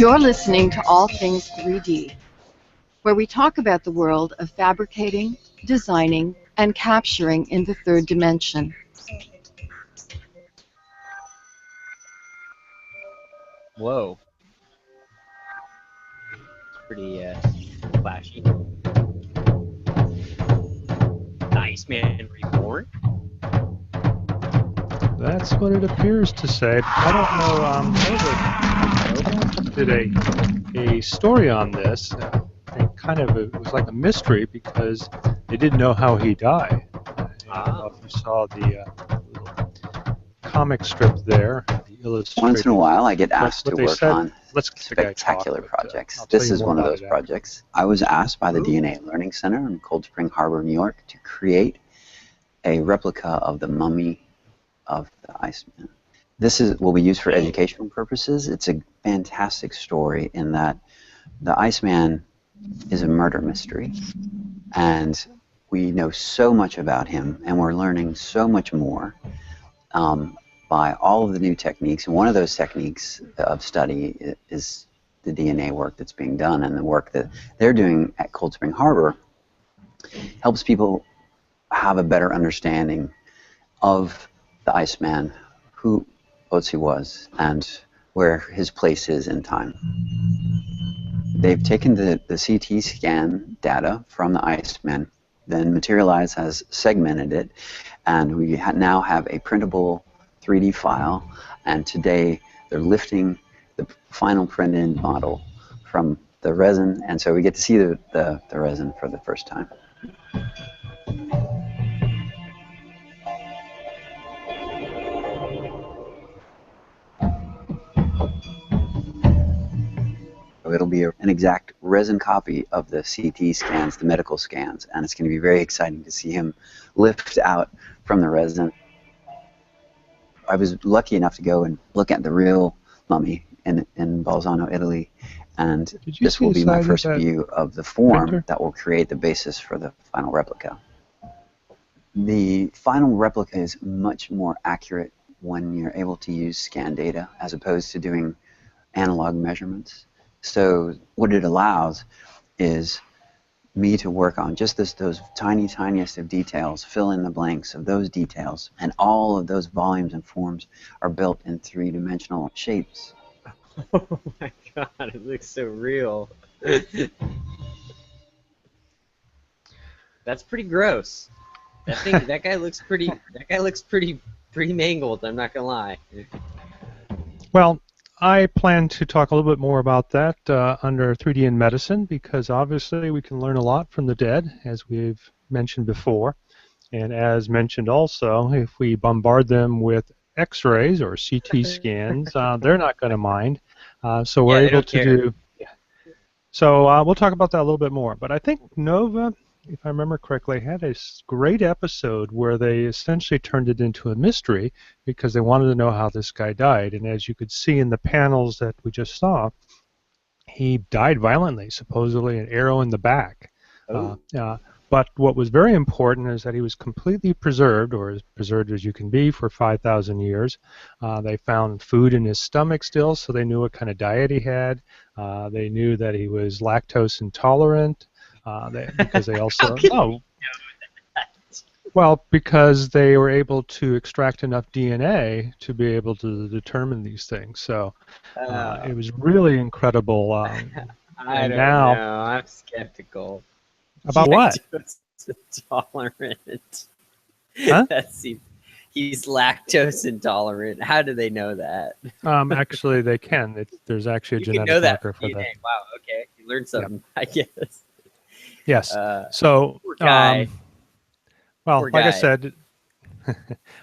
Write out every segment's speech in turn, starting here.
You're listening to All Things 3D, where we talk about the world of fabricating, designing, and capturing in the third dimension. Whoa. It's pretty flashy. Iceman reborn? That's what it appears to say. I don't know. Nova did a story on this. And it was like a mystery because they didn't know how he died. I don't know if you saw the little comic strip there. The illustrated. Once in a while, I get asked to work on spectacular talk, projects. This is one of those projects. I was asked by the DNA Learning Center in Cold Spring Harbor, New York, to create a replica of the mummy of the Iceman. This will be used for educational purposes. It's a fantastic story in that the Iceman is a murder mystery, and we know so much about him, and we're learning so much more by all of the new techniques. And one of those techniques of study is the DNA work that's being done, and the work that they're doing at Cold Spring Harbor helps people have a better understanding of the Iceman, who Otzi was, and where his place is in time. They've taken the CT scan data from the Iceman, then Materialize has segmented it, and we now have a printable 3D file, and today they're lifting the final printed model from the resin, and so we get to see the resin for the first time. It'll be an exact resin copy of the CT scans, the medical scans, and it's going to be very exciting to see him lift out from the resin. I was lucky enough to go and look at the real mummy in Bolzano, Italy, and this will be my first view of the form that will create the basis for the final replica. The final replica is much more accurate when you're able to use scan data as opposed to doing analog measurements. So what it allows is me to work on just those tiniest of details, fill in the blanks of those details, and all of those volumes and forms are built in three-dimensional shapes. Oh my god, it looks so real. That's pretty gross. That guy looks pretty mangled, I'm not gonna lie. Well, I plan to talk a little bit more about that under 3D in Medicine, because obviously we can learn a lot from the dead, as we've mentioned before. And as mentioned also, if we bombard them with X-rays or CT scans, they're not going to mind. So we're able to do... Yeah. So we'll talk about that a little bit more. But I think Nova, if I remember correctly, had a great episode where they essentially turned it into a mystery because they wanted to know how this guy died. And as you could see in the panels that we just saw, he died violently, supposedly an arrow in the back. Oh. But what was very important is that he was completely preserved, or as preserved as you can be, for 5,000 years. They found food in his stomach still, so they knew what kind of diet he had. They knew that he was lactose intolerant. Because they also because they were able to extract enough DNA to be able to determine these things. So it was really incredible. I don't know. I'm skeptical. About what? Intolerant. Huh? He's lactose intolerant. How do they know that? Actually, they can. There's actually a genetic marker for that. Wow. Okay, you learned something. Yep. I guess. Yes. So, poor guy. Well, poor like guy. I said,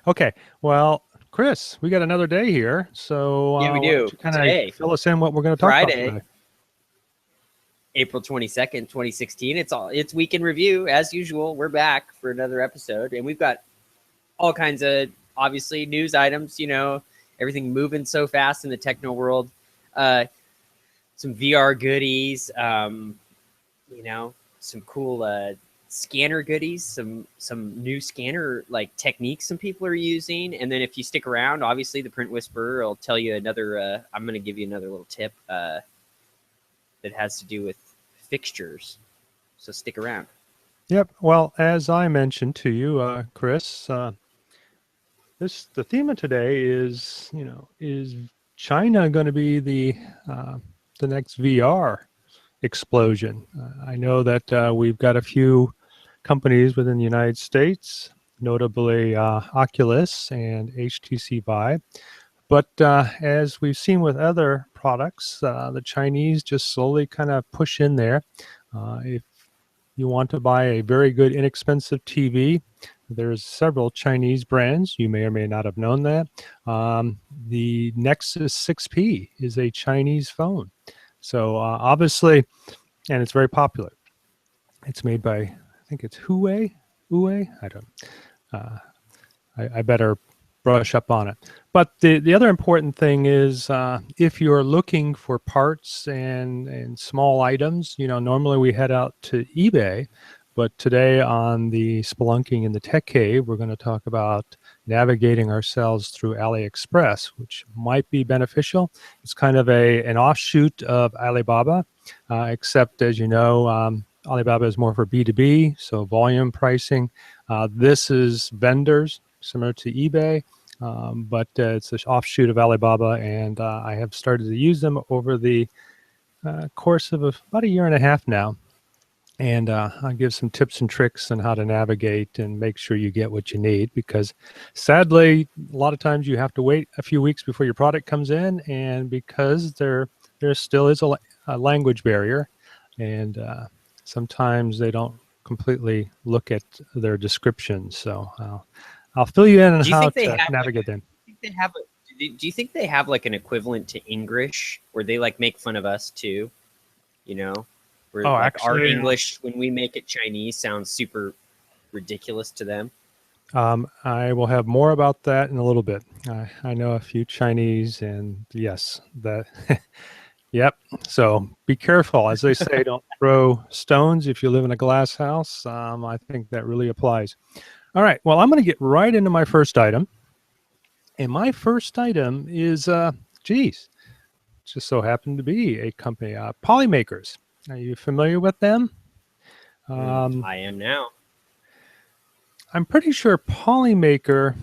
okay. Well, Chris, we got another day here, so yeah, we do. Kind of fill us in what we're going to talk about today. April 22nd, 2016. It's week in review as usual. We're back for another episode, and we've got all kinds of obviously news items. You know, everything moving so fast in the techno world. Some VR goodies. You know. Some cool scanner goodies, some new scanner techniques some people are using, and then if you stick around, obviously the Print Whisperer will tell you another. I'm going to give you another little tip. that has to do with fixtures. So stick around. Yep. Well, as I mentioned to you, Chris, the theme of today is, is China going to be the next VR explosion? I know that we've got a few companies within the United States, notably Oculus and HTC Vive. But as we've seen with other products, the Chinese just slowly kind of push in there. If you want to buy a very good, inexpensive TV, there's several Chinese brands. You may or may not have known that. The Nexus 6P is a Chinese phone. So obviously, and it's very popular. It's made by, I think it's Huawei. I don't. I better brush up on it. But the other important thing is if you're looking for parts and small items, normally we head out to eBay. But today on the Spelunking in the Tech Cave, we're going to talk about navigating ourselves through AliExpress, which might be beneficial. It's kind of an offshoot of Alibaba, except as you know, Alibaba is more for B2B, so volume pricing. This is vendors, similar to eBay, but it's an offshoot of Alibaba, and I have started to use them over the course of about a year and a half now. And I'll give some tips and tricks on how to navigate and make sure you get what you need, because sadly, a lot of times you have to wait a few weeks before your product comes in, and because there still is a language barrier, and sometimes they don't completely look at their descriptions. So I'll fill you in on how to navigate them. Do you think they have like an equivalent to English where they like make fun of us too? Where actually, our English, when we make it Chinese, sounds super ridiculous to them. I will have more about that in a little bit. I know a few Chinese, and yes, that. Yep. So be careful. As they say, don't throw stones if you live in a glass house. I think that really applies. All right. Well, I'm going to get right into my first item. And my first item is, just so happened to be a company, Polymakers. Are you familiar with them? I am now. I'm pretty sure Polymaker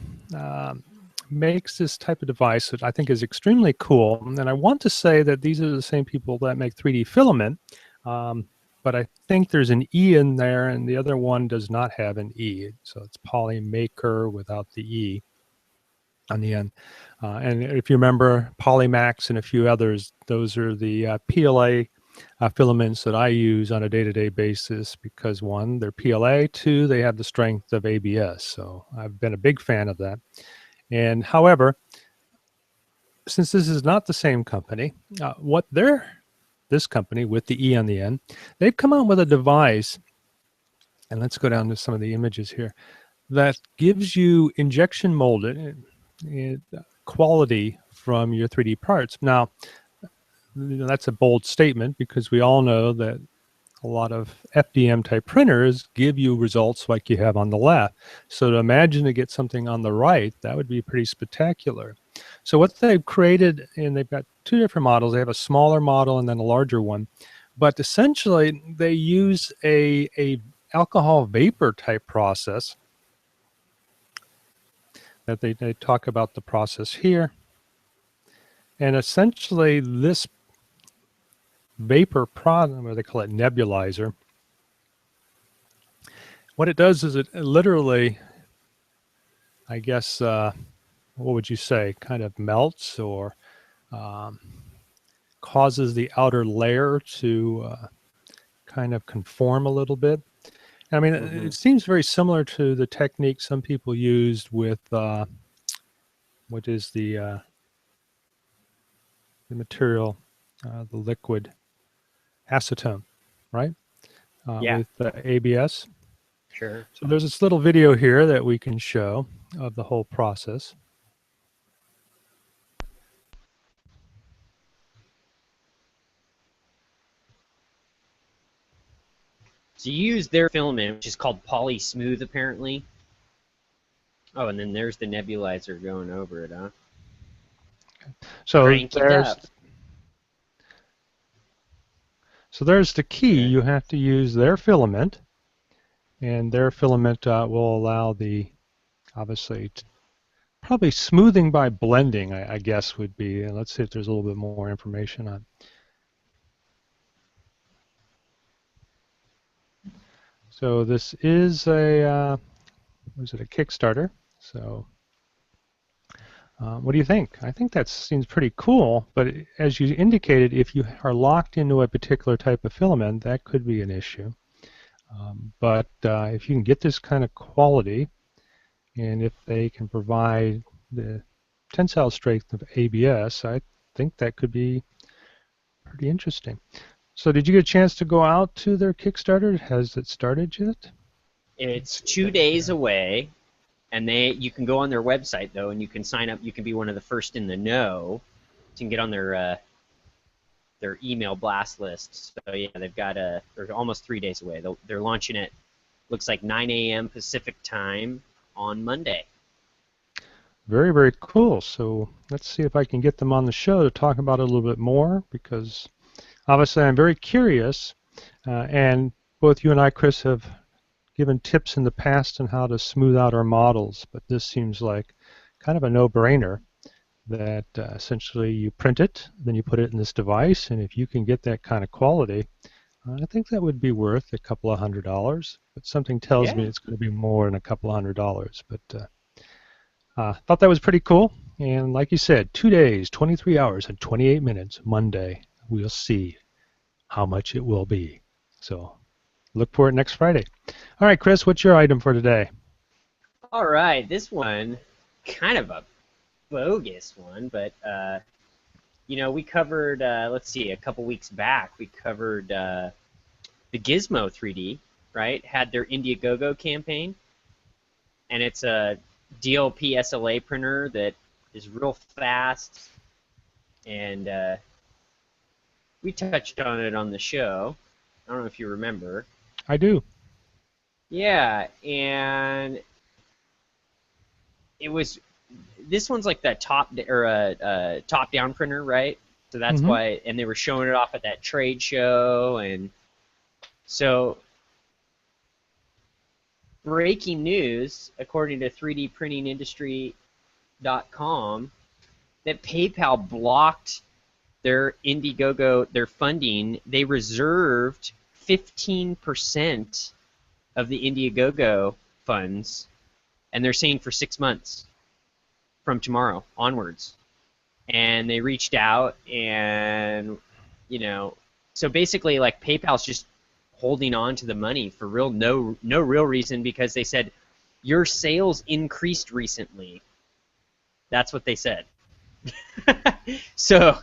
makes this type of device that I think is extremely cool. And I want to say that these are the same people that make 3D filament, but I think there's an E in there, and the other one does not have an E. So it's Polymaker without the E on the end. And if you remember Polymax and a few others, those are the PLA filaments that I use on a day-to-day basis because, one, they're PLA, two, they have the strength of ABS. So I've been a big fan of that. And however, since this is not the same company, this company with the E on the end, they've come out with a device, and let's go down to some of the images here, that gives you injection molded quality from your 3D parts. Now, that's a bold statement because we all know that a lot of FDM type printers give you results like you have on the left. So to imagine to get something on the right, that would be pretty spectacular. So what they've created, and they've got two different models. They have a smaller model and then a larger one. But essentially, they use a alcohol vapor type process that they talk about the process here. And essentially, this vapor product, or they call it nebulizer, what it does is it literally, I guess, what would you say, kind of melts or causes the outer layer to kind of conform a little bit. I mean, it seems very similar to the technique some people used with what is the material, the liquid acetone, right? With ABS. Sure. So there's this little video here that we can show of the whole process. So you use their filament, which is called Poly Smooth, apparently. Oh, and then there's the nebulizer going over it, huh? So Crank it up. So there's the key. Okay. You have to use their filament, and their filament will allow the, obviously, probably smoothing by blending, I guess would be. And let's see if there's a little bit more information on. So this is a, was it a Kickstarter? So what do you think? I think that seems pretty cool, but as you indicated, if you are locked into a particular type of filament, that could be an issue. But if you can get this kind of quality, and if they can provide the tensile strength of ABS, I think that could be pretty interesting. So did you get a chance to go out to their Kickstarter? Has it started yet? It's 2 days away, and you can go on their website though, and you can sign up. You can be one of the first in the know. You can get on their email blast list. So yeah, they've got they're almost 3 days away. They're launching it. Looks like 9 a.m. Pacific time on Monday. Very, very cool. So let's see if I can get them on the show to talk about it a little bit more, because obviously I'm very curious, and both you and I, Chris, have given tips in the past on how to smooth out our models, but this seems like kind of a no-brainer that essentially you print it, then you put it in this device, and if you can get that kind of quality, I think that would be worth a couple of $100, but something tells me it's going to be more than a couple of $100. But thought that was pretty cool, and like you said, 2 days, 23 hours, and 28 minutes, Monday. We'll see how much it will be. So look for it next Friday. All right, Chris, what's your item for today? All right, this one, kind of a bogus one, but you know, we covered, let's see, a couple weeks back, we covered the Gizmo 3D, right? Had their Indiegogo campaign, and it's a DLP SLA printer that is real fast, and we touched on it on the show. I don't know if you remember. I do. Yeah, and it was, this one's like that top-down printer, right? So that's why, and they were showing it off at that trade show, and so breaking news, according to 3dprintingindustry.com, that PayPal blocked their Indiegogo, their funding. They reserved 15% of the Indiegogo funds, and they're saying for 6 months from tomorrow onwards. And they reached out, and, you know, so basically, like, PayPal's just holding on to the money for no real reason, because they said your sales increased recently. That's what they said. So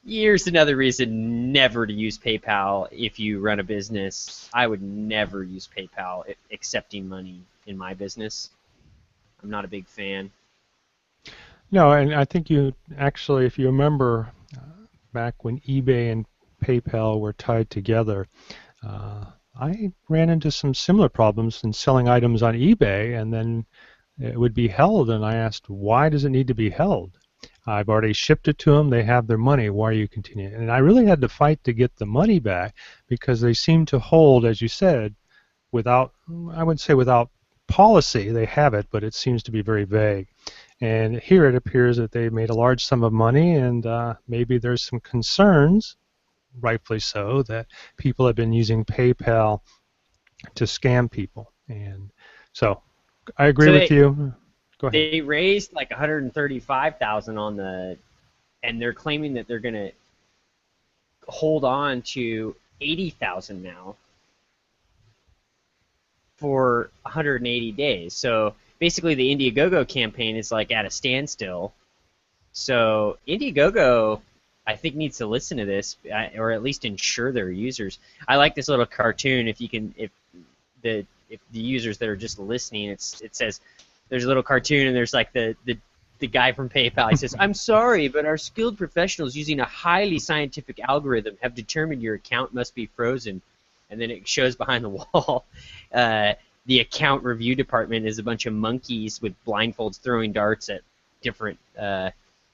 here's another reason never to use PayPal if you run a business. I would never use PayPal accepting money in my business. I'm not a big fan. No, and I think you actually, if you remember, back when eBay and PayPal were tied together, I ran into some similar problems in selling items on eBay, and then it would be held, and I asked, why does it need to be held? I've already shipped it to them. They have their money. Why are you continuing? And I really had to fight to get the money back, because they seem to hold, as you said, without, I would say without policy. They have it, but it seems to be very vague. And here it appears that they made a large sum of money, and maybe there's some concerns, rightfully so, that people have been using PayPal to scam people. And so I agree with you. Go ahead. They raised like $135,000 on and they're claiming that they're going to hold on to $80,000 now for 180 days. So basically the Indiegogo campaign is like at a standstill. So Indiegogo, I think, needs to listen to this, or at least ensure their users. I like this little cartoon. If the users that are just listening, it says, there's a little cartoon, and there's like the guy from PayPal. He says, "I'm sorry, but our skilled professionals using a highly scientific algorithm have determined your account must be frozen." And then it shows behind the wall. The account review department is a bunch of monkeys with blindfolds throwing darts at different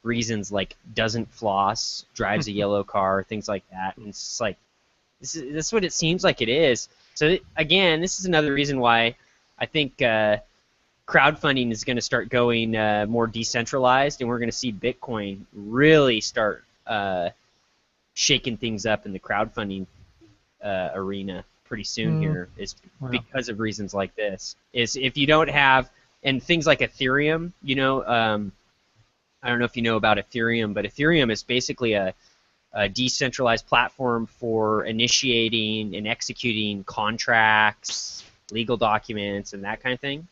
reasons, like doesn't floss, drives a yellow car, things like that. And it's like, This is what it seems like it is. So again, this is another reason why I think crowdfunding is going to start going more decentralized, and we're going to see Bitcoin really start shaking things up in the crowdfunding arena pretty soon here. Is because of reasons like this. Is if you don't have, and things like Ethereum, you know, I don't know if you know about Ethereum, but Ethereum is basically a decentralized platform for initiating and executing contracts, legal documents, and that kind of thing.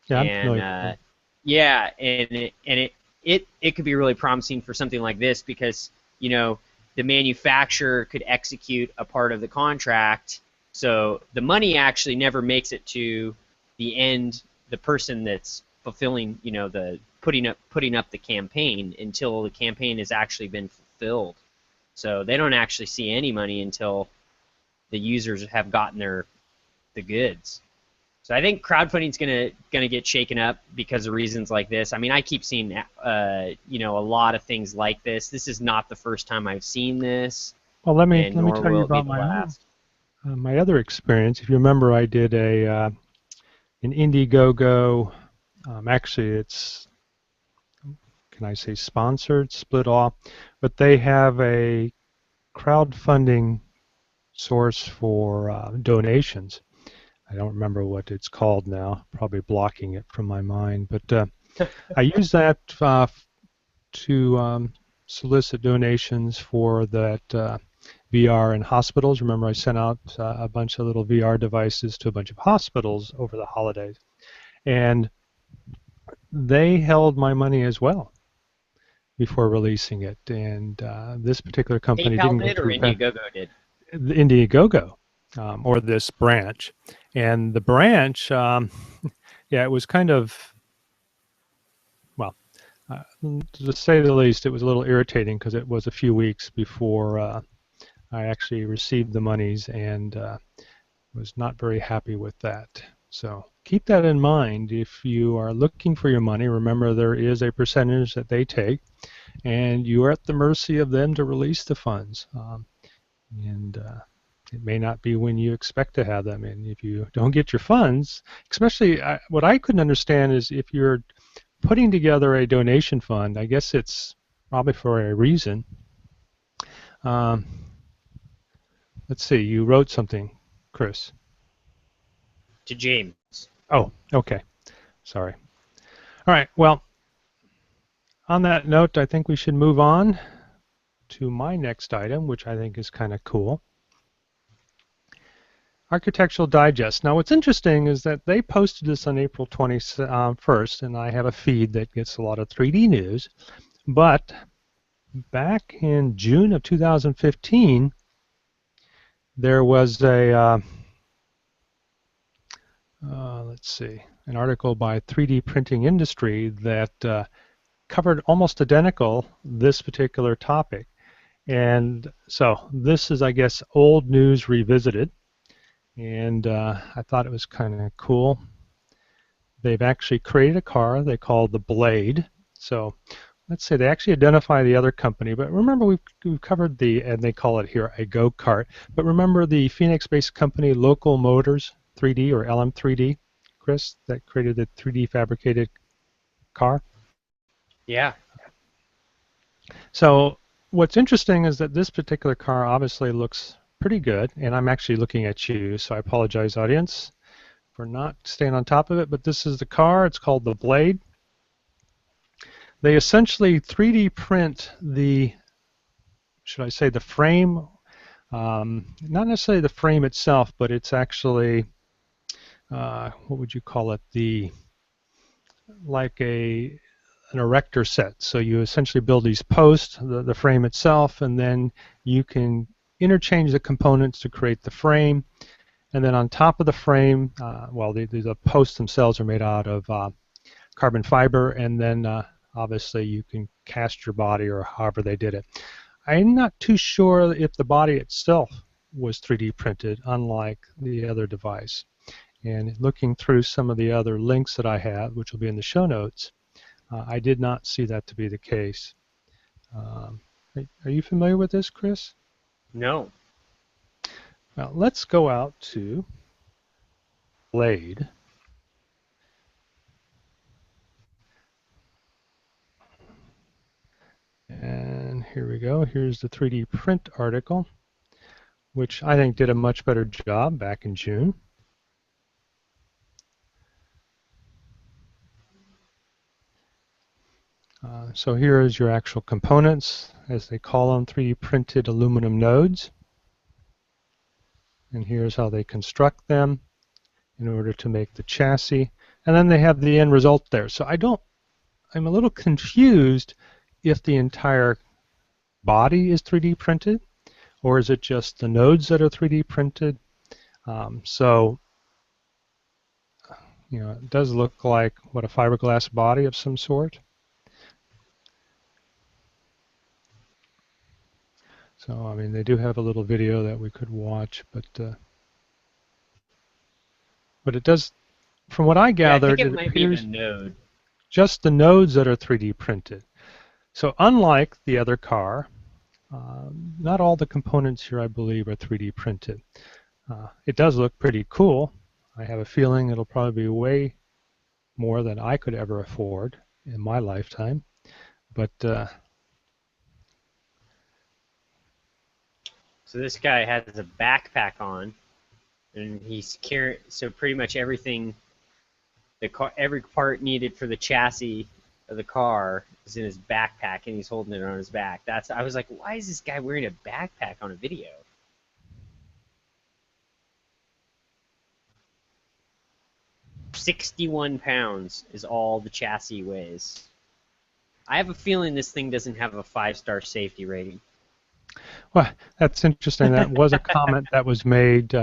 Yeah, and yeah, and it could be really promising for something like this because, you know, the manufacturer could execute a part of the contract, so the money actually never makes it to the end, the person that's fulfilling, you know, the putting up the campaign until the campaign has actually been fulfilled. So they don't actually see any money until the users have gotten the goods. So I think crowdfunding's gonna get shaken up because of reasons like this. I mean, I keep seeing you know, a lot of things like this. This is not the first time I've seen this. Well, let me tell you about my other experience. If you remember, I did an Indiegogo. Actually, it's, can I say sponsored, split off, but they have a crowdfunding source for donations. I don't remember what it's called now, probably blocking it from my mind, but I use that to solicit donations for that VR in hospitals. Remember, I sent out a bunch of little VR devices to a bunch of hospitals over the holidays, and they held my money as well before releasing it. And this particular company PayPal didn't go through. Indiegogo did. Indiegogo, or this branch, and the branch, yeah, it was kind of, well, to say the least, it was a little irritating because it was a few weeks before I actually received the monies, and was not very happy with that. So keep that in mind. If you are looking for your money, remember there is a percentage that they take, and you are at the mercy of them to release the funds. And it may not be when you expect to have them. And if you don't get your funds, especially what I couldn't understand is if you're putting together a donation fund, I guess it's probably for a reason. Let's see, you wrote something, Chris. To James. Oh, okay. Sorry. All right, well, on that note, I think we should move on to my next item, which I think is kind of cool. Architectural Digest. Now, what's interesting is that they posted this on April 21st, and I have a feed that gets a lot of 3D news. But back in June of 2015, there was a, let's see, an article by 3D Printing Industry that covered almost identical this particular topic. And so this is, I guess, old news revisited. And I thought it was kind of cool. They've actually created a car they call the Blade. So let's say they actually identify the other company, but remember we've covered and they call it here a go-kart. But remember the Phoenix-based company Local Motors 3D, or LM3D, Chris, that created the 3D fabricated car? Yeah. So what's interesting is that this particular car obviously looks pretty good, and I'm actually looking at you, so I apologize, audience, for not staying on top of it, but this is the car. It's called the Blade. They essentially 3D print the, should I say, the frame, not necessarily the frame itself, but it's actually, what would you call it, like an erector set. So you essentially build these posts, the frame itself, and then you can interchange the components to create the frame. And then on top of the frame, well, the posts themselves are made out of carbon fiber, and then obviously you can cast your body, or however they did it. I'm not too sure if the body itself was 3D printed, unlike the other device. And looking through some of the other links that I have, which will be in the show notes, I did not see that to be the case. Are you familiar with this, Chris? No. Now let's go out to Blade. And here we go. Here's the 3D print article, which I think did a much better job back in June. So here is your actual components, as they call them, 3D printed aluminum nodes. And here's how they construct them in order to make the chassis. And then they have the end result there. So I'm a little confused if the entire body is 3D printed, or is it just the nodes that are 3D printed? So, you know, it does look like, what, a fiberglass body of some sort. So, I mean, they do have a little video that we could watch, but it does, from what I gathered, yeah, I think it it might be appears the node. just the nodes that are 3D printed. So unlike the other car, not all the components here, I believe, are 3D printed. It does look pretty cool. I have a feeling it'll probably be way more than I could ever afford in my lifetime. But So this guy has a backpack on, and he's carrying. So pretty much everything, every part needed for the chassis of the car is in his backpack, and he's holding it on his back. I was like, why is this guy wearing a backpack on a video? £61 is all the chassis weighs. I have a feeling this thing doesn't have a 5-star safety rating. well, that's interesting. That was a comment that was made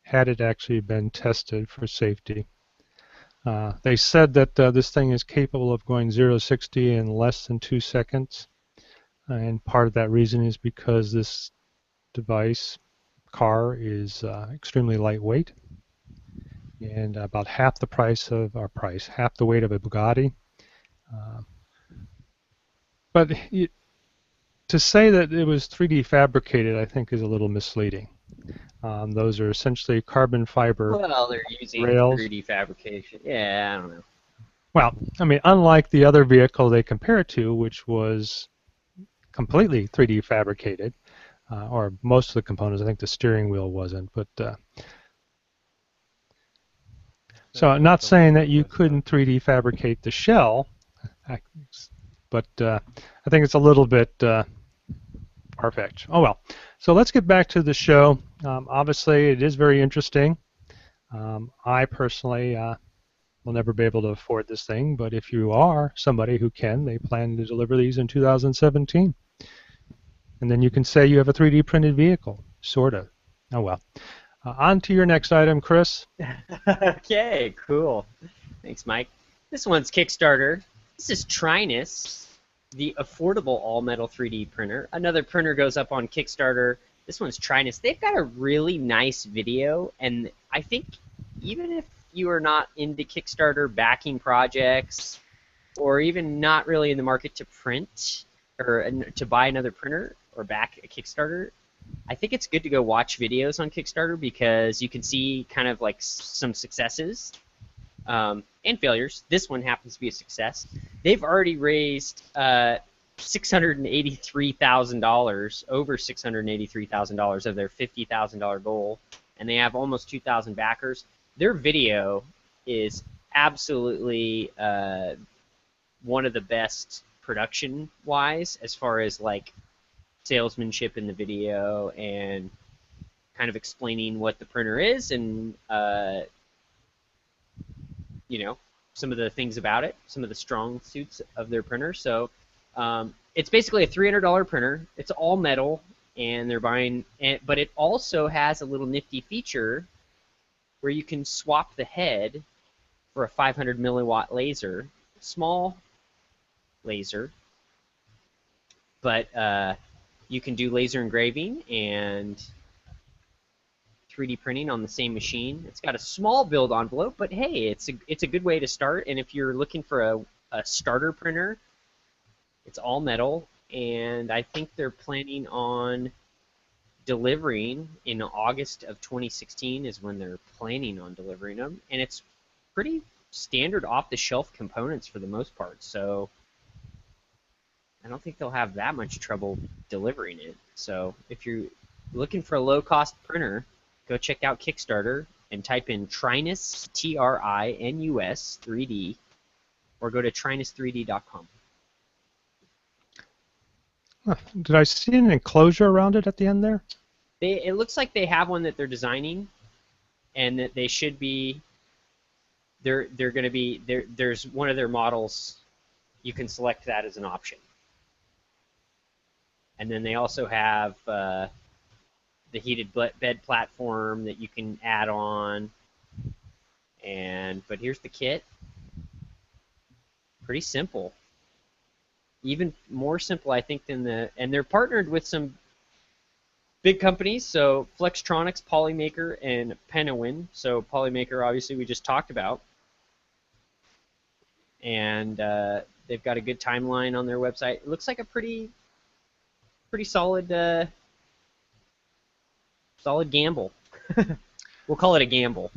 had it actually been tested for safety. They said that this thing is capable of going 0 to 60 in less than 2 seconds. And part of that reason is because this car is extremely lightweight and about half the price of half the weight of a Bugatti. But to say that it was 3D fabricated, I think, is a little misleading. Those are essentially carbon fiber rails. Well, they're using 3D fabrication. Yeah, I don't know. Well, I mean, unlike the other vehicle they compare it to, which was completely 3D fabricated, or most of the components. I think the steering wheel wasn't, but so I'm not saying that you couldn't 3D fabricate the shell, but I think it's a little bit far-fetched. Oh well. So let's get back to the show. Obviously, it is very interesting. I personally will never be able to afford this thing, but if you are somebody who can, they plan to deliver these in 2017. And then you can say you have a 3D printed vehicle, sort of. Oh well. On to your next item, Chris. Okay, cool. Thanks, Mike. This one's Kickstarter. This is TRINUS, the affordable all-metal 3D printer. Another printer goes up on Kickstarter. This one's TRINUS. They've got a really nice video, and I think even if you are not into Kickstarter backing projects, or even not really in the market to print or to buy another printer or back a Kickstarter, I think it's good to go watch videos on Kickstarter because you can see kind of like some successes and failures. This one happens to be a success. They've already raised $683,000, over $683,000 of their $50,000 goal, and they have almost 2,000 backers. Their video is absolutely one of the best production-wise as far as like salesmanship in the video and kind of explaining what the printer is and you know, some of the things about it, some of the strong suits of their printer. So it's basically a $300 printer. It's all metal, and they're buying, but it also has a little nifty feature where you can swap the head for a 500 milliwatt laser, small laser, but you can do laser engraving and 3D printing on the same machine. It's got a small build envelope, but hey, it's a good way to start. And if you're looking for a starter printer, it's all metal, and I think they're planning on delivering in August of 2016 is when they're planning on delivering them, and it's pretty standard off-the-shelf components for the most part, so I don't think they'll have that much trouble delivering it. So if you're looking for a low-cost printer, go check out Kickstarter and type in TRINUS, TRINUS 3D, or go to trinus3d.com. Huh. Did I see an enclosure around it at the end there? It looks like they have one that they're designing, and that they should be. They're going to be there. There's one of their models. You can select that as an option, and then they also have the heated bed platform that you can add on. But here's the kit. Pretty simple. Even more simple, I think, than and they're partnered with some big companies, so Flextronics, Polymaker, and Penowin. So Polymaker, obviously, we just talked about. And they've got a good timeline on their website. It looks like a pretty solid solid gamble. We'll call it a gamble.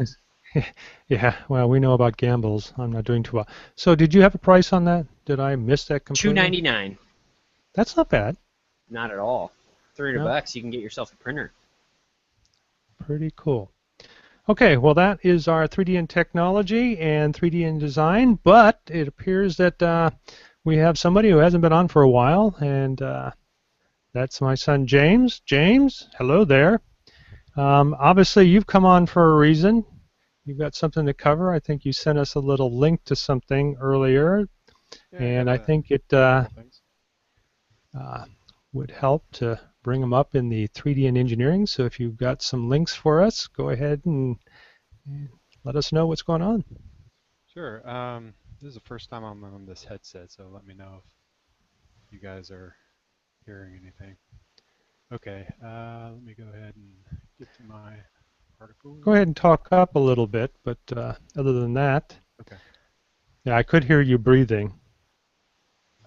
Yeah, well, we know about gambles. I'm not doing too well. So did you have a price on that? Did I miss that completely? $299. That's not bad. Not at all. $300, you can get yourself a printer. Pretty cool. Okay, well, that is our 3D in technology and 3D in design, but it appears that we have somebody who hasn't been on for a while, and that's my son James. James, hello there. Obviously, you've come on for a reason. You've got something to cover. I think you sent us a little link to something earlier, and I think it would help to bring them up in the 3D in engineering. So if you've got some links for us, go ahead and let us know what's going on. Sure. This is the first time I'm on this headset, so let me know if you guys are hearing anything. Okay, let me go ahead and get to my article. Go ahead and talk up a little bit, but other than that, okay. Yeah, I could hear you breathing.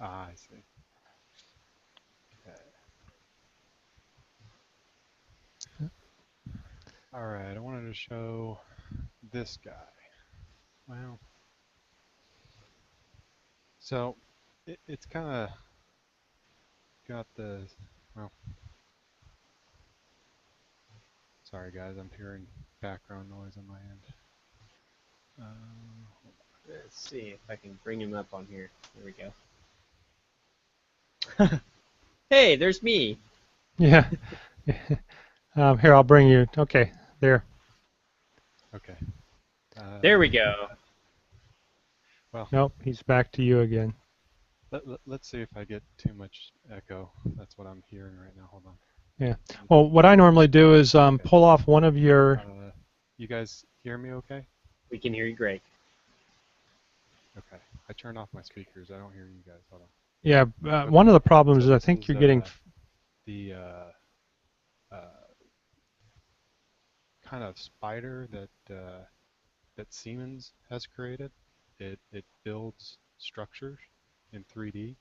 I see. Okay. All right, I wanted to show this guy. Well, so it's kind of got the, well, sorry guys, I'm hearing background noise on my end. Let's see if I can bring him up on here. There we go. Hey, there's me. Yeah. Here, I'll bring you. Okay, there. Okay. There we go. Well, nope, he's back to you again. Let's see if I get too much echo. That's what I'm hearing right now. Hold on. Yeah. Well, what I normally do is pull off one of your... you guys hear me okay? We can hear you great. Okay. I turned off my speakers. I don't hear you guys. Hold on. Yeah, okay. One of the problems is I think you're getting... the kind of spider that Siemens has created. It builds structures in 3D.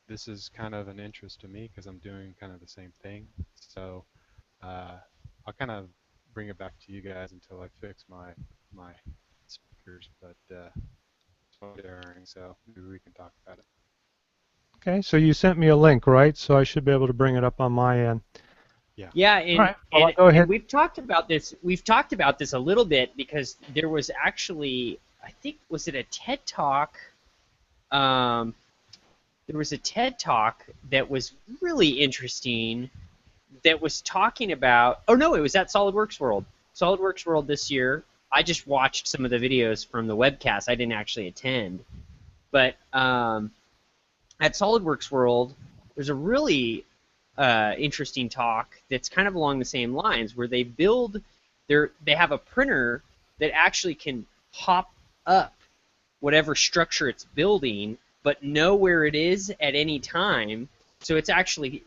This is kind of an interest to me because I'm doing kind of the same thing. So I'll kind of bring it back to you guys until I fix my speakers, but so maybe we can talk about it. Okay, so you sent me a link, right? So I should be able to bring it up on my end. Yeah. Yeah, and, right. Well, go ahead. And we've talked about this. We've talked about this a little bit because there was actually, I think, was it a TED Talk? There was a TED Talk that was really interesting that was talking about, oh no, it was at SolidWorks World. SolidWorks World this year. I just watched some of the videos from the webcast. I didn't actually attend. But at SolidWorks World, there's a really interesting talk that's kind of along the same lines where they have a printer that actually can hop up whatever structure it's building but know where it is at any time. So it's actually,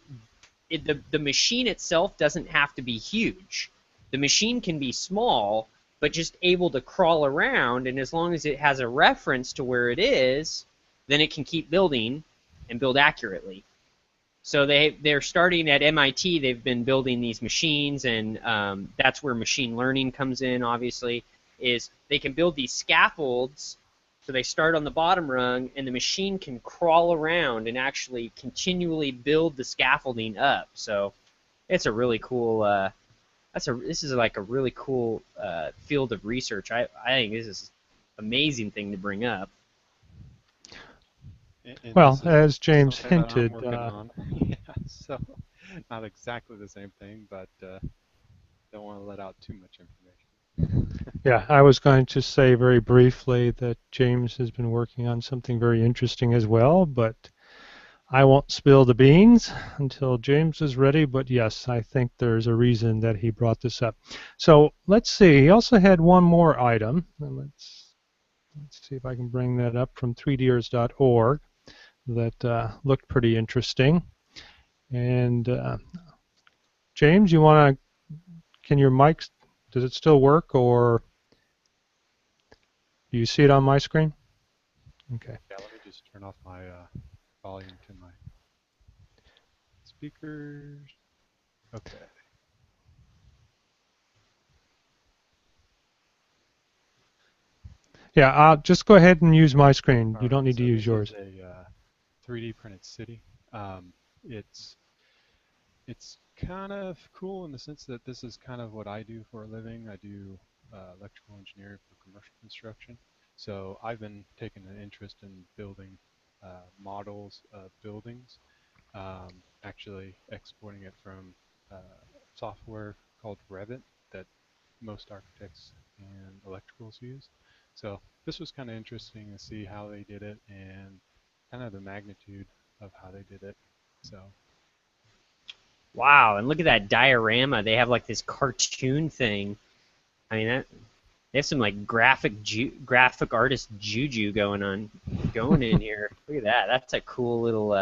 the machine itself doesn't have to be huge. The machine can be small, but just able to crawl around, and as long as it has a reference to where it is, then it can keep building and build accurately. So they're starting at MIT. They've been building these machines, and that's where machine learning comes in. Obviously, is they can build these scaffolds. So they start on the bottom rung, and the machine can crawl around and actually continually build the scaffolding up. So it's a really cool. This is like a really cool field of research. I think this is an amazing thing to bring up. And Well, this is as James something that I'm hinted, working on. Yeah, so not exactly the same thing, but don't want to let out too much information. yeah, I was going to say very briefly that James has been working on something very interesting as well, but I won't spill the beans until James is ready. But yes, I think there's a reason that he brought this up. So let's see. He also had one more item. And let's see if I can bring that up from 3ders.org that looked pretty interesting. And James, can your mic, does it still work, or do you see it on my screen? Okay. Yeah, let me just turn off my volume to my speakers. Okay. Yeah, just go ahead and use my screen. All You right. don't need So to use this yours. is a 3D printed city. It's kind of cool in the sense that this is kind of what I do for a living. I do electrical engineering for commercial construction. So I've been taking an interest in building models of buildings, actually exporting it from software called Revit that most architects and electricals use. So this was kind of interesting to see how they did it and kind of the magnitude of how they did it. So Wow, and look at that diorama. They have like this cartoon thing. I mean, they have some like graphic artist juju going in here. Look at that. That's a cool little.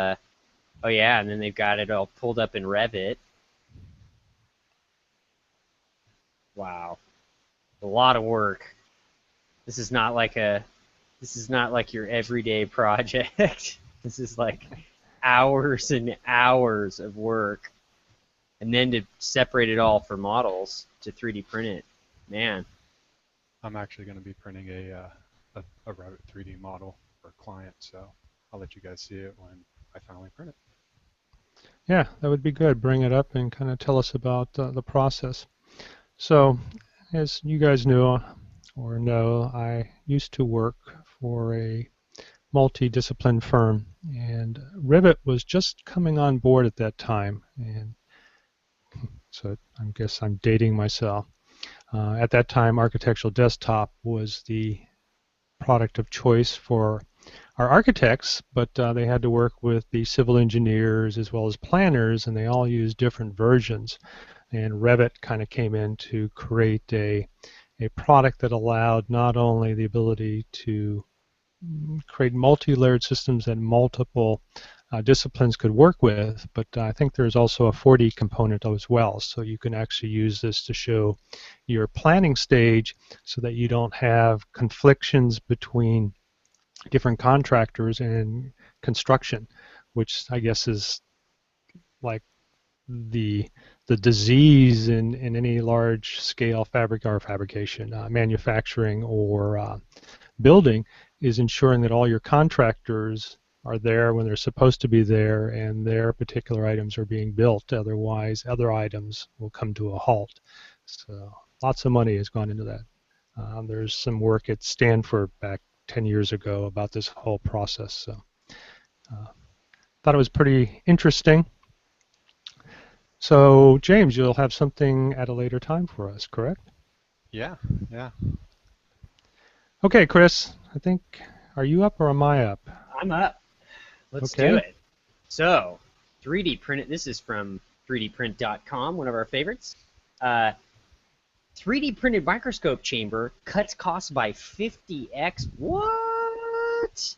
Oh yeah, and then they've got it all pulled up in Revit. Wow, a lot of work. This is not like your everyday project. This is like hours and hours of work. And then to separate it all for models to 3D print it, man. I'm actually going to be printing a Revit 3D model for a client, so I'll let you guys see it when I finally print it. Yeah, that would be good. Bring it up and kind of tell us about the process. So, as you guys know, I used to work for a multidiscipline firm, and Revit was just coming on board at that time, and so I guess I'm dating myself. At that time, Architectural Desktop was the product of choice for our architects, but they had to work with the civil engineers as well as planners, and they all used different versions. And Revit kind of came in to create a product that allowed not only the ability to create multi-layered systems that multiple disciplines could work with, but I think there's also a 4D component as well. So you can actually use this to show your planning stage so that you don't have conflictions between different contractors and construction, which I guess is like the disease in any large scale fabrication, manufacturing, or building, is ensuring that all your contractors are there when they're supposed to be there and their particular items are being built. Otherwise, other items will come to a halt. So lots of money has gone into that. There's some work at Stanford back 10 years ago about this whole process. So thought it was pretty interesting. So James, you'll have something at a later time for us, correct? Yeah. Okay, Chris, are you up or am I up? I'm up. Let's do it. So, 3D print. This is from 3dprint.com, one of our favorites. 3D printed microscope chamber cuts costs by 50x. What?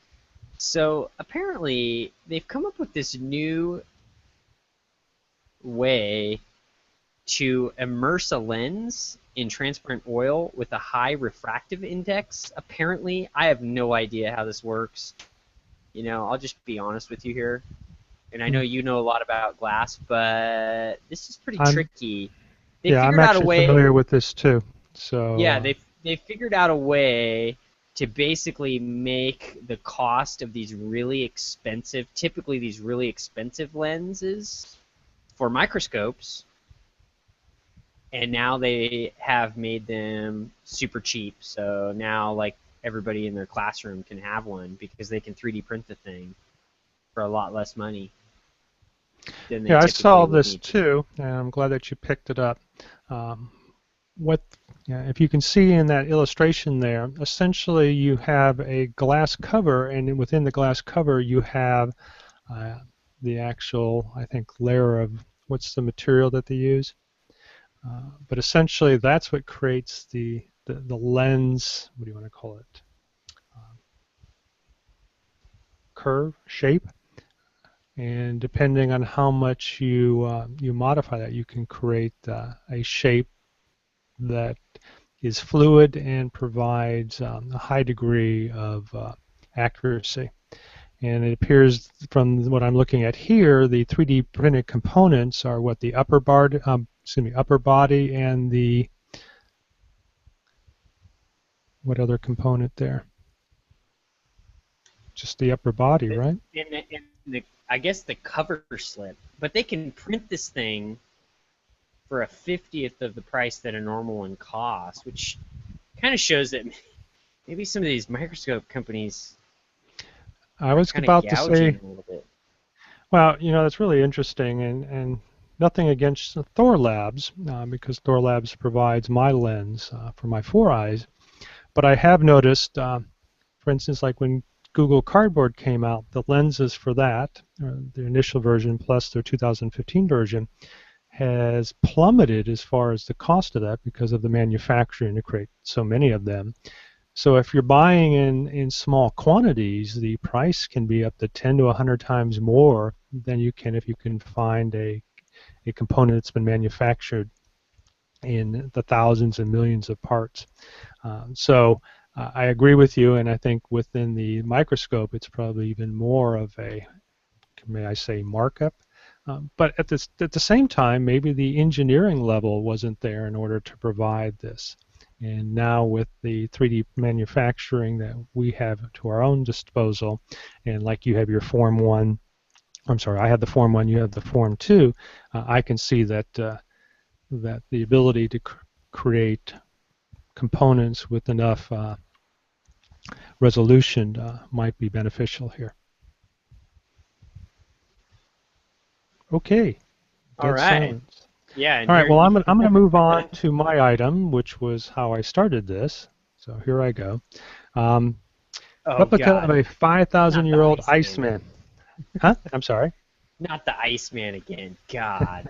So apparently they've come up with this new way to immerse a lens in transparent oil with a high refractive index. Apparently, I have no idea how this works. I'll just be honest with you here. and I know you know a lot about glass, but this is pretty I'm tricky. They yeah, I'm figured out a actually way. familiar with this too. So Yeah, they figured out a way to basically make the cost of these really expensive, typically these really expensive lenses for microscopes, and now they have made them super cheap. So now, like, everybody in their classroom can have one because they can 3D print the thing for a lot less money than they yeah, I typically saw would this need to. too, and I'm glad that you picked it up. Um, what yeah, if you can see in that illustration there, essentially you have a glass cover, and within the glass cover you have uh, the actual, I think, layer of what's the material that they use. But essentially, that's what creates the lens. What do you want to call it? Curve, shape, and depending on how much you modify that, you can create a shape that is fluid and provides a high degree of accuracy. And it appears from what I'm looking at here, the 3D printed components are what the upper body and the what other component there? Just the upper body, right? I guess the cover slip, but they can print this thing for a 50th of the price that a normal one costs, which kind of shows that maybe some of these microscope companies I are was kind of about to say, gouging a little bit. well, that's really interesting, and nothing against Thor Labs, because Thor Labs provides my lens for my 4 eyes. But I have noticed, for instance, like when Google Cardboard came out, the lenses for that, the initial version plus their 2015 version, has plummeted as far as the cost of that because of the manufacturing to create so many of them. So if you're buying in small quantities, the price can be up to 10 to 100 times more than you can if you can find a component that's been manufactured in the thousands and millions of parts. So I agree with you, and I think within the microscope, it's probably even more of a, may I say, markup. But at the same time, maybe the engineering level wasn't there in order to provide this. And now with the 3D manufacturing that we have to our own disposal, and like you have your Form 1, I'm sorry, I have the Form 1, you have the Form 2, I can see that that the ability to create components with enough resolution might be beneficial here. Okay, All dead right. silence. Yeah, and All right, here well, I'm going to move on to my item, which was how I started this. So here I go. oh Replica of God, a not the 5,000-year-old Iceman. Iceman. Huh? I'm sorry. Not the Iceman again. God.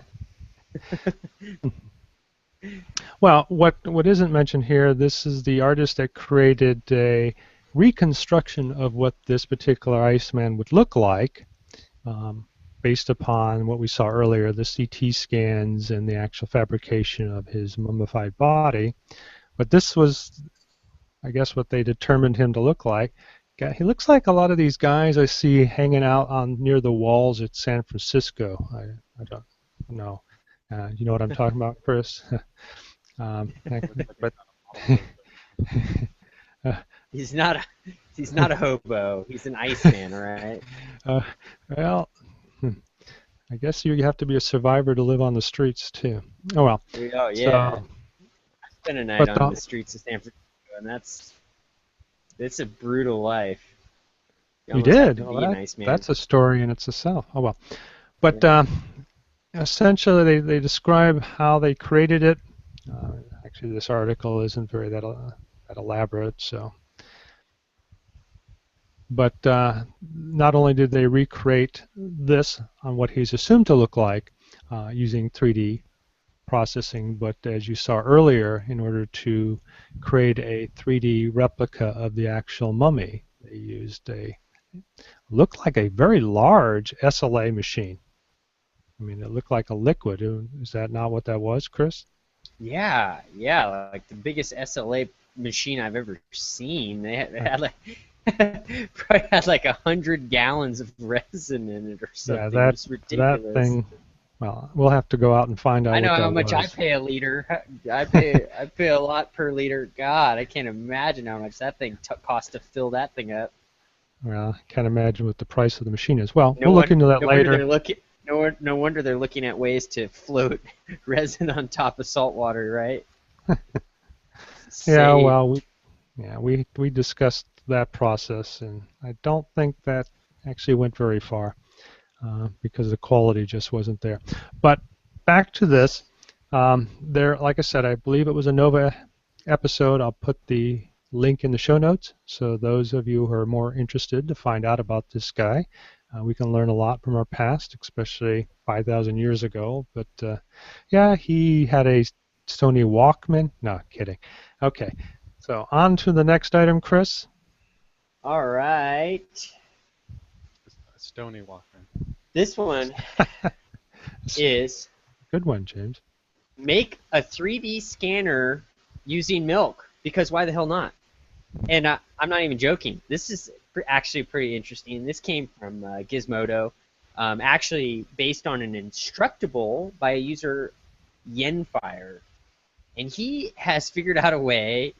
Well, what isn't mentioned here, this is the artist that created a reconstruction of what this particular Iceman would look like, based upon what we saw earlier, the CT scans and the actual fabrication of his mummified body. But this was, I guess, what they determined him to look like. He looks like a lot of these guys I see hanging out on near the walls at San Francisco. I don't know. You know what I'm talking about, Chris? But He's not a hobo. He's an Iceman, all right? uh, well, I guess you have to be a survivor to live on the streets too. Oh well. Oh yeah. So, I spent a night but on the streets of San Francisco, and it's a brutal life. You you almost have did. to Well, be an Iceman. that's a story in itself. Oh well. But Yeah. essentially, they describe how they created it. Actually, this article isn't very that elaborate. So, but not only did they recreate this on what he's assumed to look like using 3D processing, but as you saw earlier, in order to create a 3D replica of the actual mummy, they used looked like a very large SLA machine. I mean, it looked like a liquid. Is that not what that was, Chris? Yeah, like the biggest SLA machine I've ever seen. They had like Probably had like 100 gallons of resin in it or Yeah, something. It was that ridiculous. thing. Well, we'll have to go out and find out I know what how that much I was. pay a liter. I pay a lot per liter. God, I can't imagine how much that thing costs to fill that thing up. Well, I can't imagine what the price of the machine is. Well, No we'll look one, into that no wonder later. they're looking. No wonder they're looking at ways to float resin on top of salt water, right? Yeah, Save. well, we discussed that process, and I don't think that actually went very far because the quality just wasn't there. But back to this, there, like I said, I believe it was a Nova episode. I'll put the link in the show notes, so those of you who are more interested to find out about this guy, we can learn a lot from our past, especially 5,000 years ago. But yeah, he had a Sony Walkman. No, kidding. Okay, so on to the next item, Chris. All right. A Stony Walkman. This one is Good one, James. make a 3D scanner using milk, because why the hell not? And I'm not even joking. This is actually pretty interesting. This came from Gizmodo, actually based on an Instructable by a user, Yenfire. And he has figured out a way,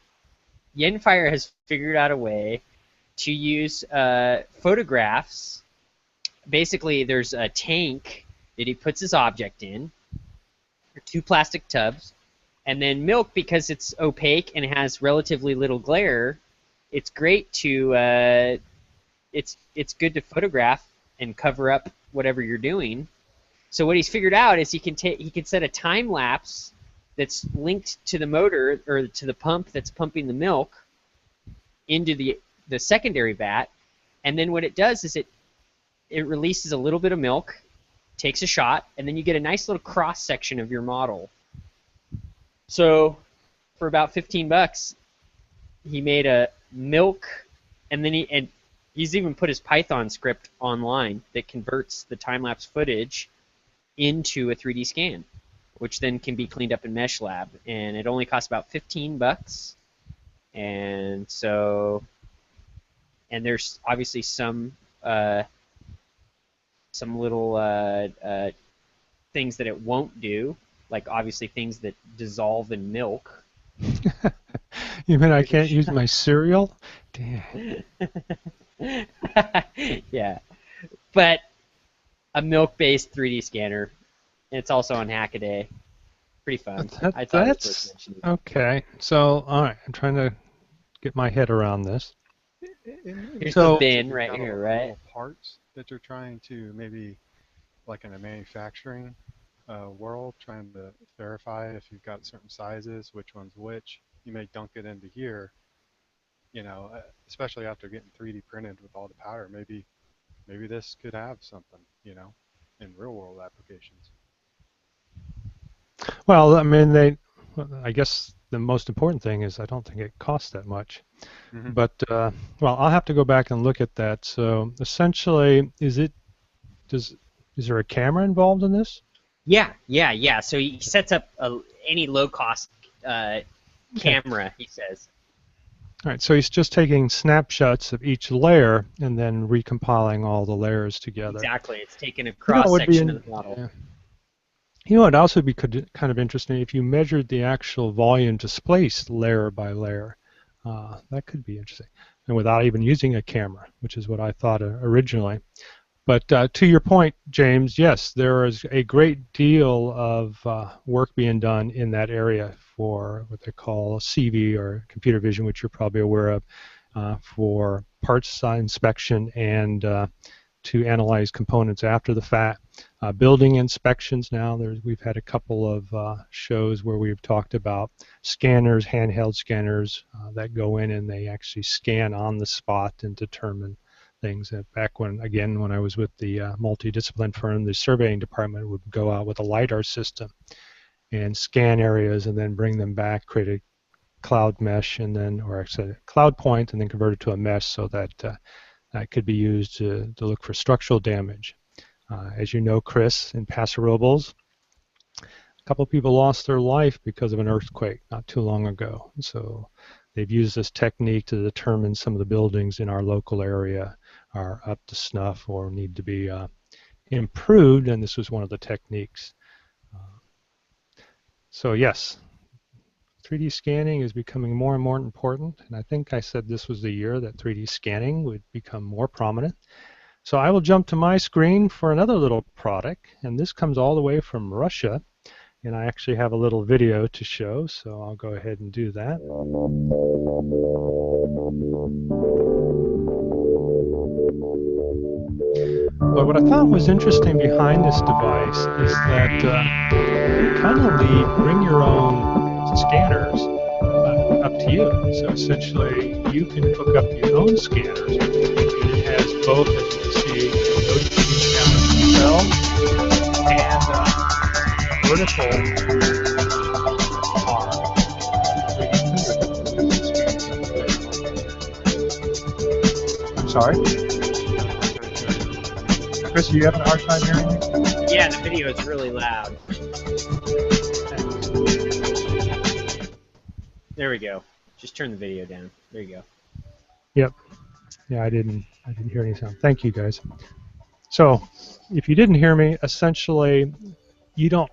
Yenfire has figured out a way to use photographs. Basically, there's a tank that he puts his object in, 2 plastic tubs, and then milk, because it's opaque and has relatively little glare. It's great to it's good to photograph and cover up whatever you're doing. So what he's figured out is he can set a time lapse that's linked to the motor or to the pump that's pumping the milk into the secondary vat, and then what it does is it releases a little bit of milk, takes a shot, and then you get a nice little cross section of your model. So for about $15, he made a milk, and then he's even put his Python script online that converts the time-lapse footage into a 3D scan, which then can be cleaned up in Mesh Lab, and it only costs about $15. And so, and there's obviously some little things that it won't do, like obviously things that dissolve in milk. You mean I can't use my cereal? Damn. Yeah, but a milk-based 3D scanner. It's also on Hackaday. Pretty fun. I thought it was worth mentioning. Okay. So, all right, I'm trying to get my head around this. Here's So- the bin You've right got here, all the right? little parts that you're trying to maybe, like in a manufacturing world, trying to verify if you've got certain sizes, which one's which. You may dunk it into here, especially after getting 3D printed with all the powder. Maybe this could have something, in real world applications. Well, I mean, I guess the most important thing is I don't think it costs that much. Mhm. But, well, I'll have to go back and look at that. So, essentially, is there a camera involved in this? Yeah. So he sets up any low-cost camera, he says. All right, so he's just taking snapshots of each layer and then recompiling all the layers together. Exactly. It's taking a You know, it would be cross-section of the model. yeah. You know, it'd also be kind of interesting if you measured the actual volume displaced layer by layer. That could be interesting, and without even using a camera, which is what I thought originally. But to your point, James, yes, there is a great deal of work being done in that area for what they call CV or computer vision, which you're probably aware of, for parts inspection and to analyze components after the fact. Building inspections now, we've had a couple of shows where we've talked about scanners, handheld scanners that go in and they actually scan on the spot and determine things. Back when I was with the multidiscipline firm, the surveying department would go out with a LiDAR system and scan areas and then bring them back, create a cloud mesh and then, or actually a cloud point and then convert it to a mesh so that that could be used to look for structural damage. As you know, Chris, in Paso Robles, a couple of people lost their life because of an earthquake not too long ago. So they've used this technique to determine some of the buildings in our local area are up to snuff or need to be improved, and this was one of the techniques. So yes, 3D scanning is becoming more and more important, and I think I said this was the year that 3D scanning would become more prominent. So I will jump to my screen for another little product, and this comes all the way from Russia, and I actually have a little video to show, so I'll go ahead and do that. But what I thought was interesting behind this device is that you kind of leave bring your own scanners up to you. So essentially, you can hook up your own scanners, and it has both, as you can see, those scanners themselves and vertical I'm sorry? Chris, are you having a hard time hearing me? Yeah, the video is really loud. There we go. Just turn the video down. There you go. Yep. Yeah, I didn't hear any sound. Thank you, guys. So, if you didn't hear me, essentially, I don't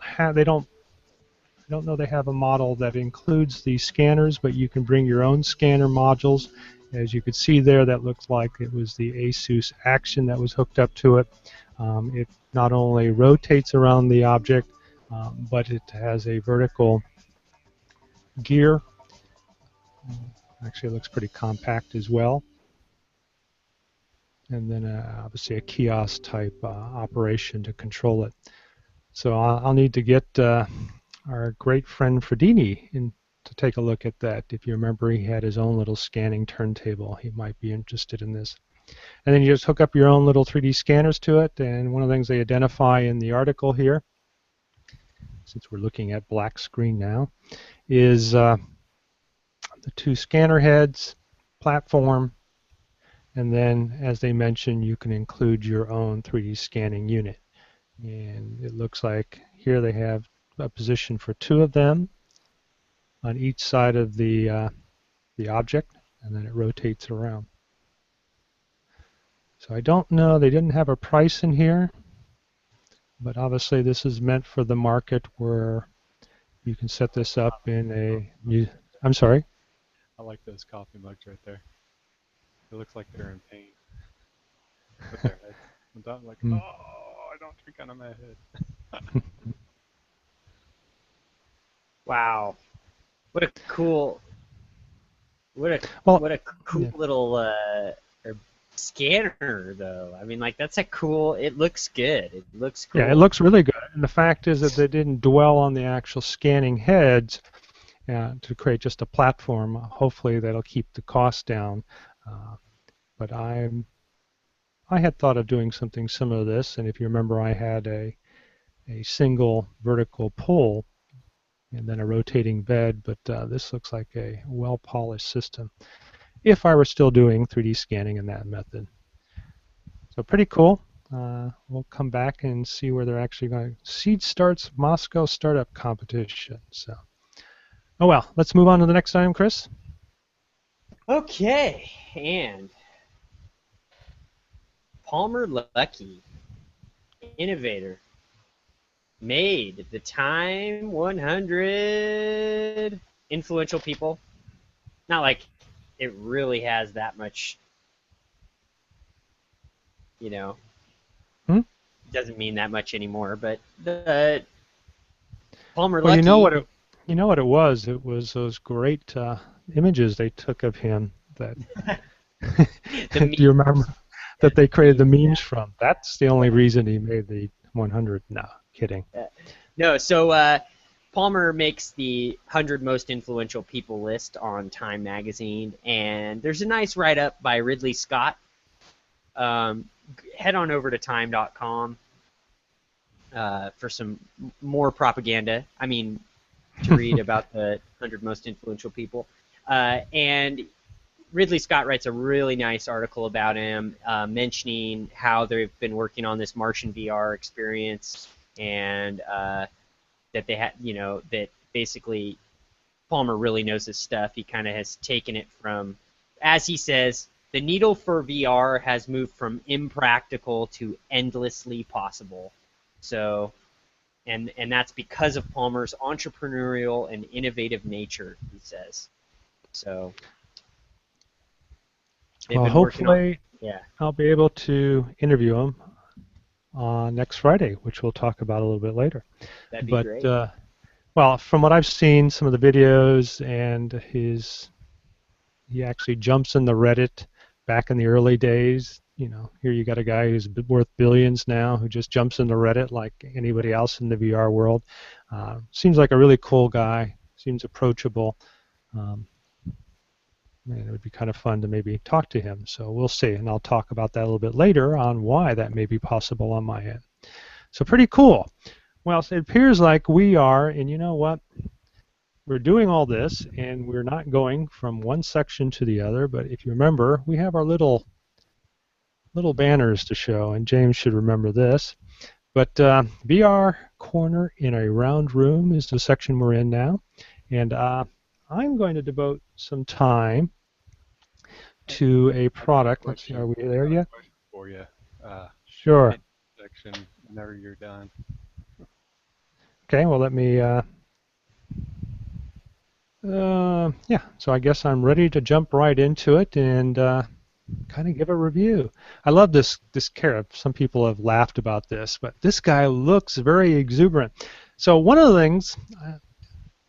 know they have a model that includes these scanners, but you can bring your own scanner modules. As you could see there, that looks like it was the ASUS Action that was hooked up to it. It not only rotates around the object, but it has a vertical gear. Actually, it looks pretty compact as well. And then obviously a kiosk type operation to control it. So I'll need to get our great friend Fredini in to take a look at that. If you remember, he had his own little scanning turntable. He might be interested in this. And then you just hook up your own little 3D scanners to it, and one of the things they identify in the article here, since we're looking at black screen now, is the two scanner heads, platform, and then, as they mentioned, you can include your own 3D scanning unit. And it looks like here they have a position for two of them on each side of the object, and then it rotates around. So I don't know, they didn't have a price in here, but obviously this is meant for the market where you can set this up in a, I'm sorry? I like those coffee mugs right there. It looks like they're in pain. With their head. I'm like, oh, I don't drink out of my head. Wow. What a cool little scanner, though. I mean, like, that's a cool, it looks good. It looks cool. Yeah, it looks really good. And the fact is that they didn't dwell on the actual scanning heads to create just a platform. Hopefully that'll keep the cost down. But I had thought of doing something similar to this, and if you remember, I had a single vertical pull and then a rotating bed, but this looks like a well-polished system if I were still doing 3D scanning in that method. So pretty cool. We'll come back and see where they're actually going. Seed starts Moscow startup competition. So, oh well, let's move on to the next item, Chris. Okay, and Palmer Luckey, innovator, made the Time 100 influential people. Not like it really has that much, you know, doesn't mean that much anymore, but the Palmer Luckey. Well, you know what it was? It was those great images they took of him that do you remember that they created the memes from? That's the only reason he made the 100. No, kidding. No, so Palmer makes the 100 most influential people list on Time magazine, and there's a nice write-up by Ridley Scott. Head on over to time.com for some more propaganda. I mean, to read about the 100 most influential people. And Ridley Scott writes a really nice article about him, mentioning how they've been working on this Martian VR experience, and that they had, you know, that basically Palmer really knows his stuff. He kind of has taken it from, as he says, the needle for VR has moved from impractical to endlessly possible. So, and that's because of Palmer's entrepreneurial and innovative nature, he says. So, they've Well, been working on, hopefully yeah, I'll be able to interview him next Friday, which we'll talk about a little bit later. that'd be But great. well, from what I've seen, some of the videos and he actually jumps in the Reddit back in the early days. You know, here you got a guy who's worth billions now who just jumps into Reddit like anybody else in the VR world. Seems like a really cool guy. Seems approachable. And it would be kind of fun to maybe talk to him. So we'll see, and I'll talk about that a little bit later on why that may be possible on my end. So pretty cool. Well, it appears like we are, and you know what? We're doing all this, and we're not going from one section to the other, but if you remember, we have our little banners to show, and James should remember this. But VR Corner in a Round Room is the section we're in now, and I'm going to devote some time to a product. Let's see, are we there yet? For you. Sure. Section whenever you're done. Okay, well, let me, yeah, so I guess I'm ready to jump right into it and kind of give a review. I love this carrot. Some people have laughed about this, but this guy looks very exuberant. So one of the things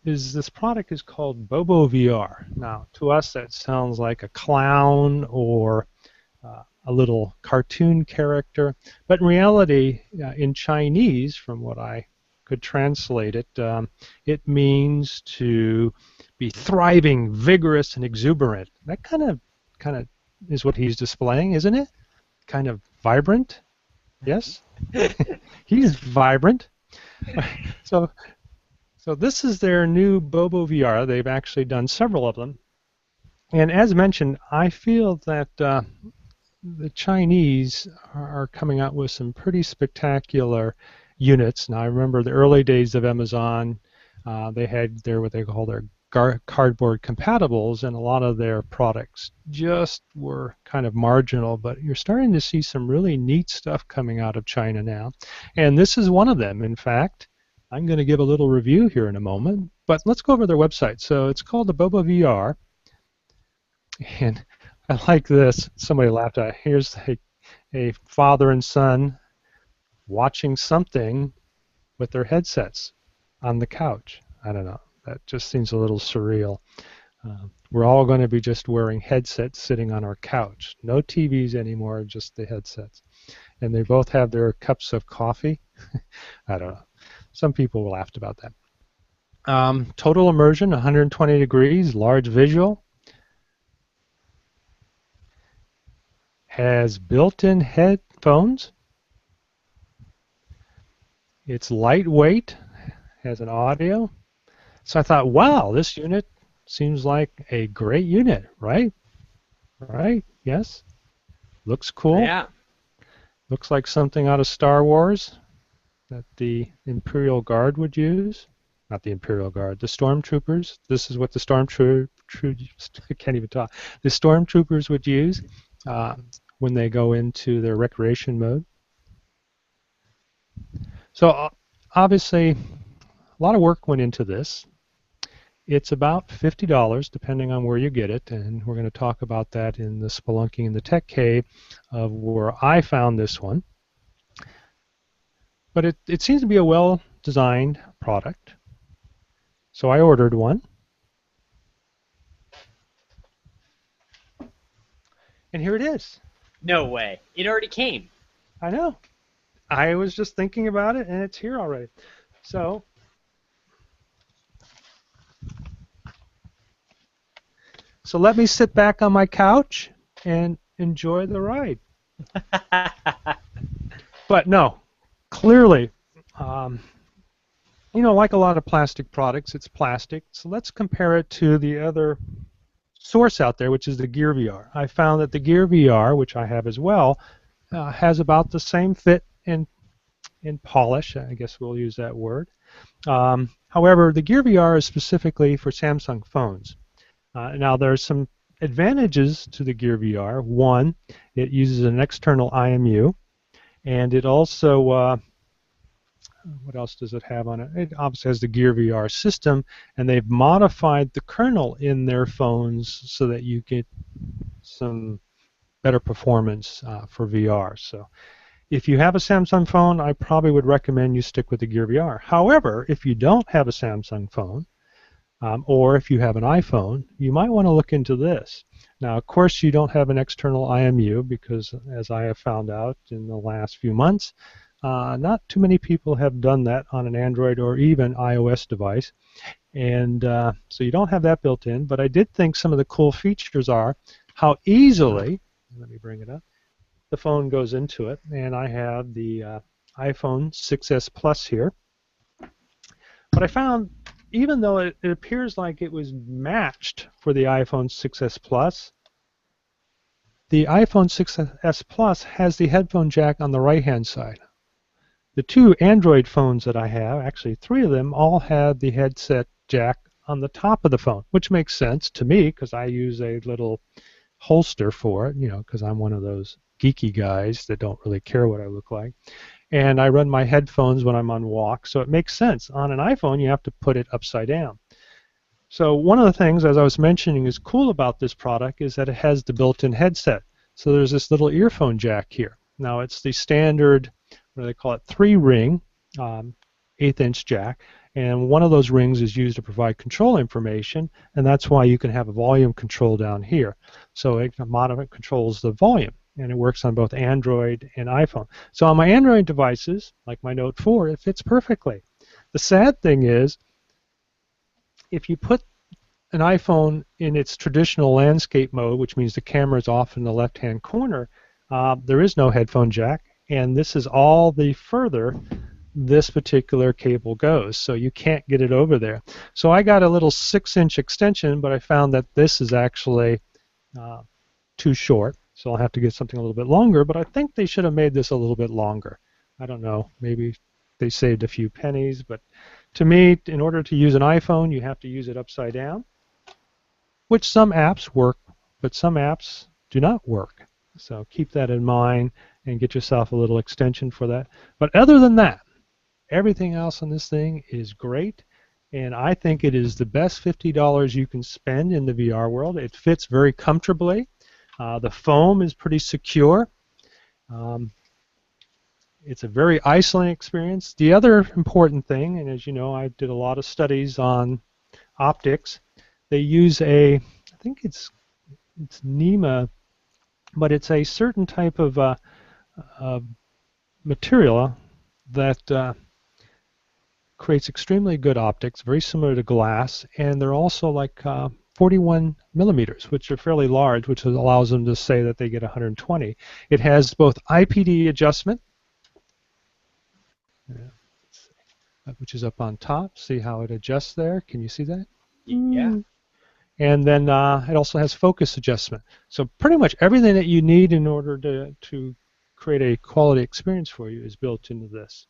is this product is called BoBoVR. Now, to us, that sounds like a clown or a little cartoon character, but in reality, in Chinese, from what I could translate it, it means to be thriving, vigorous, and exuberant. That kind of is what he's displaying, isn't it? Kind of vibrant. Yes, he's vibrant. So this is their new BoBoVR. They've actually done several of them, and as mentioned, I feel that the Chinese are coming out with some pretty spectacular units. Now, I remember the early days of Amazon. They had what they call their cardboard compatibles, and a lot of their products just were kind of marginal, but you're starting to see some really neat stuff coming out of China now, and this is one of them. In fact, I'm going to give a little review here in a moment, but let's go over their website. So it's called the BoBoVR, and I like this. Somebody laughed at it. Here's a father and son watching something with their headsets on the couch. I don't know. That just seems a little surreal. We're all going to be just wearing headsets sitting on our couch. No TVs anymore, just the headsets. And they both have their cups of coffee. I don't know. Some people laughed about that. Total immersion, 120 degrees, large visual. Has built-in headphones. It's lightweight, has an audio. So I thought, wow, this unit seems like a great unit, right? Right? Yes? Looks cool. Yeah. Looks like something out of Star Wars that the Imperial Guard would use. Not the Imperial Guard, the Stormtroopers. This is what the I can't even talk. The Stormtroopers would use when they go into their recreation mode. So obviously, a lot of work went into this. It's about $50 depending on where you get it, and we're going to talk about that in the Spelunking in the Tech Cave of where I found this one. But it seems to be a well-designed product. So I ordered one. And here it is. No way. It already came. I know. I was just thinking about it, and it's here already. So let me sit back on my couch and enjoy the ride. But no, clearly, like a lot of plastic products, it's plastic. So let's compare it to the other source out there, which is the Gear VR. I found that the Gear VR, which I have as well, has about the same fit and polish, I guess we'll use that word, However, the Gear VR is specifically for Samsung phones. Now, there are some advantages to the Gear VR. One, it uses an external IMU, and it also, what else does it have on it? It obviously has the Gear VR system, and they've modified the kernel in their phones so that you get some better performance for VR. So if you have a Samsung phone, I probably would recommend you stick with the Gear VR. However, if you don't have a Samsung phone, or if you have an iPhone, you might want to look into this. Now, of course, you don't have an external IMU because, as I have found out in the last few months, not too many people have done that on an Android or even iOS device. And so you don't have that built in, but I did think some of the cool features are how easily, let me bring it up, the phone goes into it. And I have the iPhone 6s Plus here. But I found, even though it appears like it was matched for the iPhone 6s Plus, the iPhone 6s Plus has the headphone jack on the right-hand side. The two Android phones that I have, actually 3 of them, all had the headset jack on the top of the phone, which makes sense to me because I use a little holster for it, because I'm one of those geeky guys that don't really care what I look like. And I run my headphones when I'm on walk, so it makes sense. On an iPhone, you have to put it upside down. So one of the things, as I was mentioning, is cool about this product is that it has the built-in headset. So there's this little earphone jack here. Now it's the standard, what do they call it, 3-ring 1/8" jack, and one of those rings is used to provide control information, and that's why you can have a volume control down here. So it controls the volume, and it works on both Android and iPhone. So on my Android devices, like my Note 4, it fits perfectly. The sad thing is, if you put an iPhone in its traditional landscape mode, which means the camera is off in the left-hand corner, there is no headphone jack, and this is all the further this particular cable goes, so you can't get it over there. So I got a little 6-inch extension, but I found that this is actually too short, so I'll have to get something a little bit longer, but I think they should have made this a little bit longer. I don't know, maybe they saved a few pennies, but to me, in order to use an iPhone, you have to use it upside down, which some apps work, but some apps do not work. So keep that in mind and get yourself a little extension for that. But other than that, everything else on this thing is great, and I think it is the best $50 you can spend in the VR world. It fits very comfortably. The foam is pretty secure. It's a very isolating experience. The other important thing, and as you know, I did a lot of studies on optics. They use I think it's NEMA, but it's a certain type of material that creates extremely good optics, very similar to glass, and they're also like 41 millimeters, which are fairly large, which allows them to say that they get 120. It has both IPD adjustment, which is up on top. See how it adjusts there? Can you see that? Yeah. And then it also has focus adjustment. So pretty much everything that you need in order to create a quality experience for you is built into this.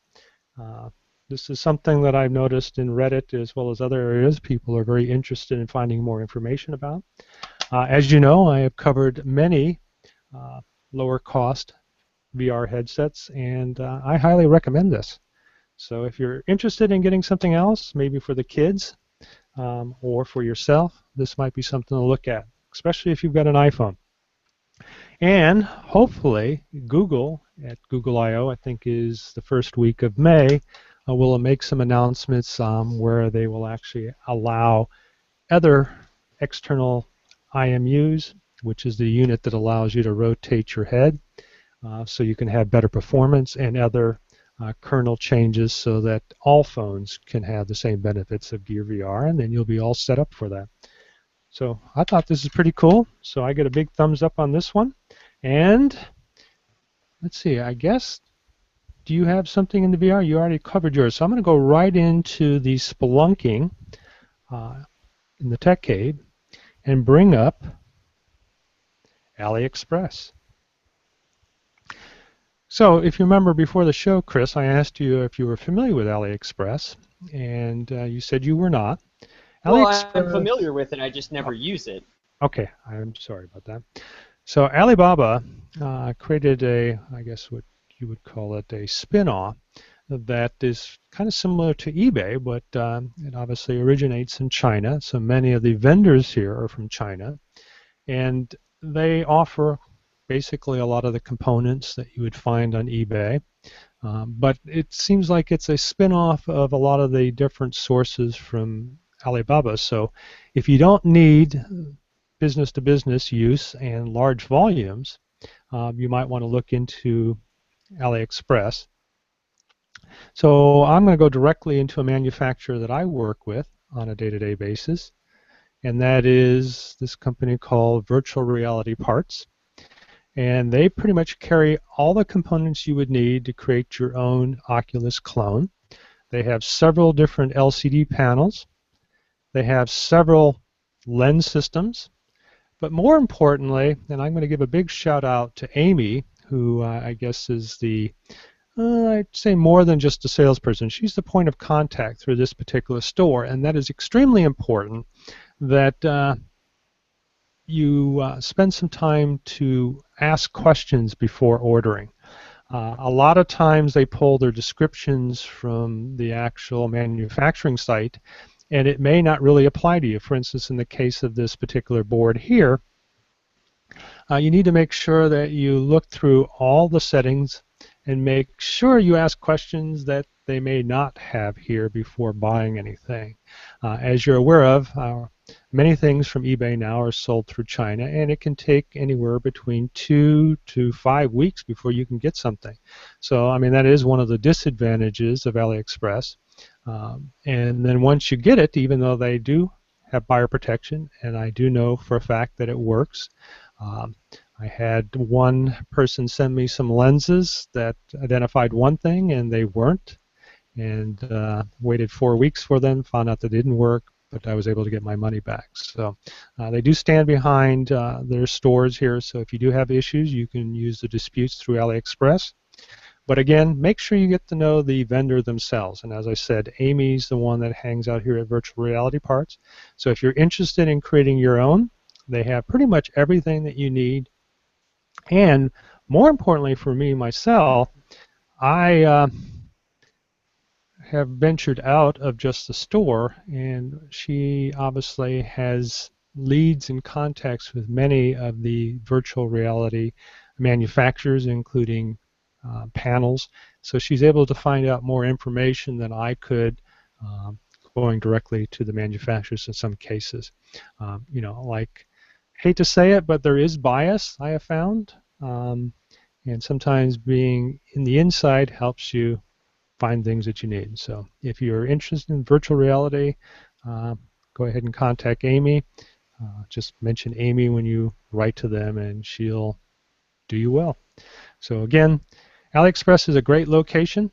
This is something that I've noticed in Reddit as well as other areas. People are very interested in finding more information about. As you know, I have covered many lower cost VR headsets, and I highly recommend this. So if you're interested in getting something else, maybe for the kids or for yourself, this might be something to look at, especially if you've got an iPhone. And hopefully Google at Google I/O, I think is the first week of May, will make some announcements where they will actually allow other external IMUs, which is the unit that allows you to rotate your head so you can have better performance, and other kernel changes so that all phones can have the same benefits of Gear VR, and then you'll be all set up for that. So I thought this is pretty cool, so I get a big thumbs up on this one. And let's see, I guess, do you have something in the VR? You already covered yours, so I'm going to go right into the spelunking in the Tech Cave and bring up AliExpress. So if you remember before the show, Chris, I asked you if you were familiar with AliExpress, and you said you were not. Well, I'm AliExpress. familiar with it. I just never use it. Okay, I'm sorry about that. So Alibaba created I guess what you would call it, a spin-off that is kind of similar to eBay, but it obviously originates in China. So many of the vendors here are from China, and they offer basically a lot of the components that you would find on eBay. But it seems like it's a spin-off of a lot of the different sources from Alibaba. So if you don't need business-to-business use and large volumes, you might want to look into AliExpress. So I'm going to go directly into a manufacturer that I work with on a day-to-day basis, and that is this company called Virtual Reality Parts. And they pretty much carry all the components you would need to create your own Oculus clone. They have several different LCD panels. They have several lens systems. But more importantly, and I'm going to give a big shout out to Amy, who I guess is I'd say more than just a salesperson. She's the point of contact through this particular store, and that is extremely important that you spend some time to ask questions before ordering. A lot of times they pull their descriptions from the actual manufacturing site, and it may not really apply to you. For instance, in the case of this particular board here, you need to make sure that you look through all the settings and make sure you ask questions that they may not have here before buying anything. As you're aware of, many things from eBay now are sold through China, and it can take anywhere between 2 to 5 weeks before you can get something. So, I mean, that is one of the disadvantages of AliExpress. And then once you get it, even though they do have buyer protection, and I do know for a fact that it works, I had one person send me some lenses that identified one thing and they weren't, and waited 4 weeks for them, found out that it didn't work, but I was able to get my money back. So they do stand behind their stores here, so if you do have issues, you can use the disputes through AliExpress. But again, make sure you get to know the vendor themselves. And as I said, Amy's the one that hangs out here at Virtual Reality Parts. So if you're interested in creating your own, they have pretty much everything that you need. And more importantly for me, myself, I have ventured out of just the store, and she obviously has leads and contacts with many of the virtual reality manufacturers, including panels. So she's able to find out more information than I could, going directly to the manufacturers in some cases. You know, like, hate to say it, but there is bias, I have found. And sometimes being in the inside helps you find things that you need. So if you're interested in virtual reality, go ahead and contact Amy. Just mention Amy when you write to them, and she'll do you well. So again, AliExpress is a great location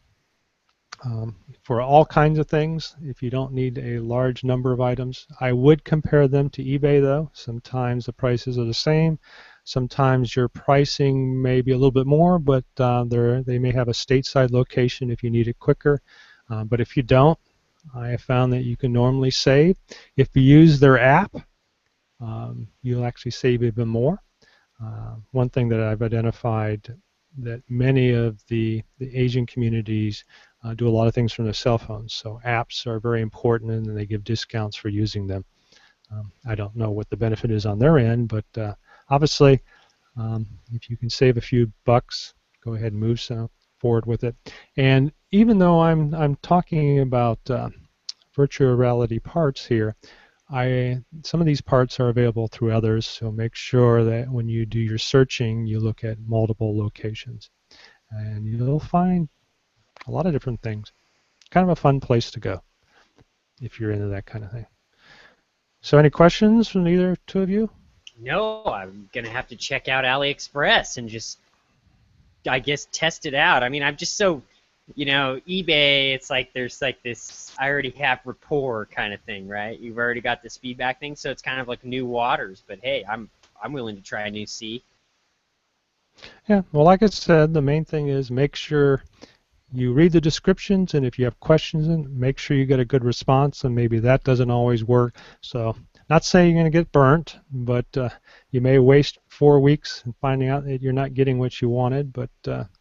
for all kinds of things. If you don't need a large number of items, I would compare them to eBay though. Sometimes the prices are the same. Sometimes your pricing may be a little bit more, but they may have a stateside location if you need it quicker. But if you don't, I have found that you can normally save. If you use their app, you'll actually save even more. One thing that I've identified that many of the Asian communities do a lot of things from their cell phones. So apps are very important, and they give discounts for using them. I don't know what the benefit is on their end, but obviously, if you can save a few bucks, go ahead and move forward with it. And even though I'm talking about virtual reality parts here, some of these parts are available through others, so make sure that when you do your searching, you look at multiple locations. And you'll find a lot of different things. Kind of a fun place to go if you're into that kind of thing. So any questions from either two of you? No, I'm going to have to check out AliExpress and just, I guess, test it out. I mean, I'm just so, you know, eBay, it's like there's like this, I already have rapport kind of thing, right? You've already got this feedback thing, so it's kind of like new waters. But hey, I'm willing to try a new sea. Yeah, well, like I said, the main thing is make sure you read the descriptions, and if you have questions, make sure you get a good response, and maybe that doesn't always work. So, not saying you're going to get burnt, but you may waste 4 weeks and finding out that you're not getting what you wanted, but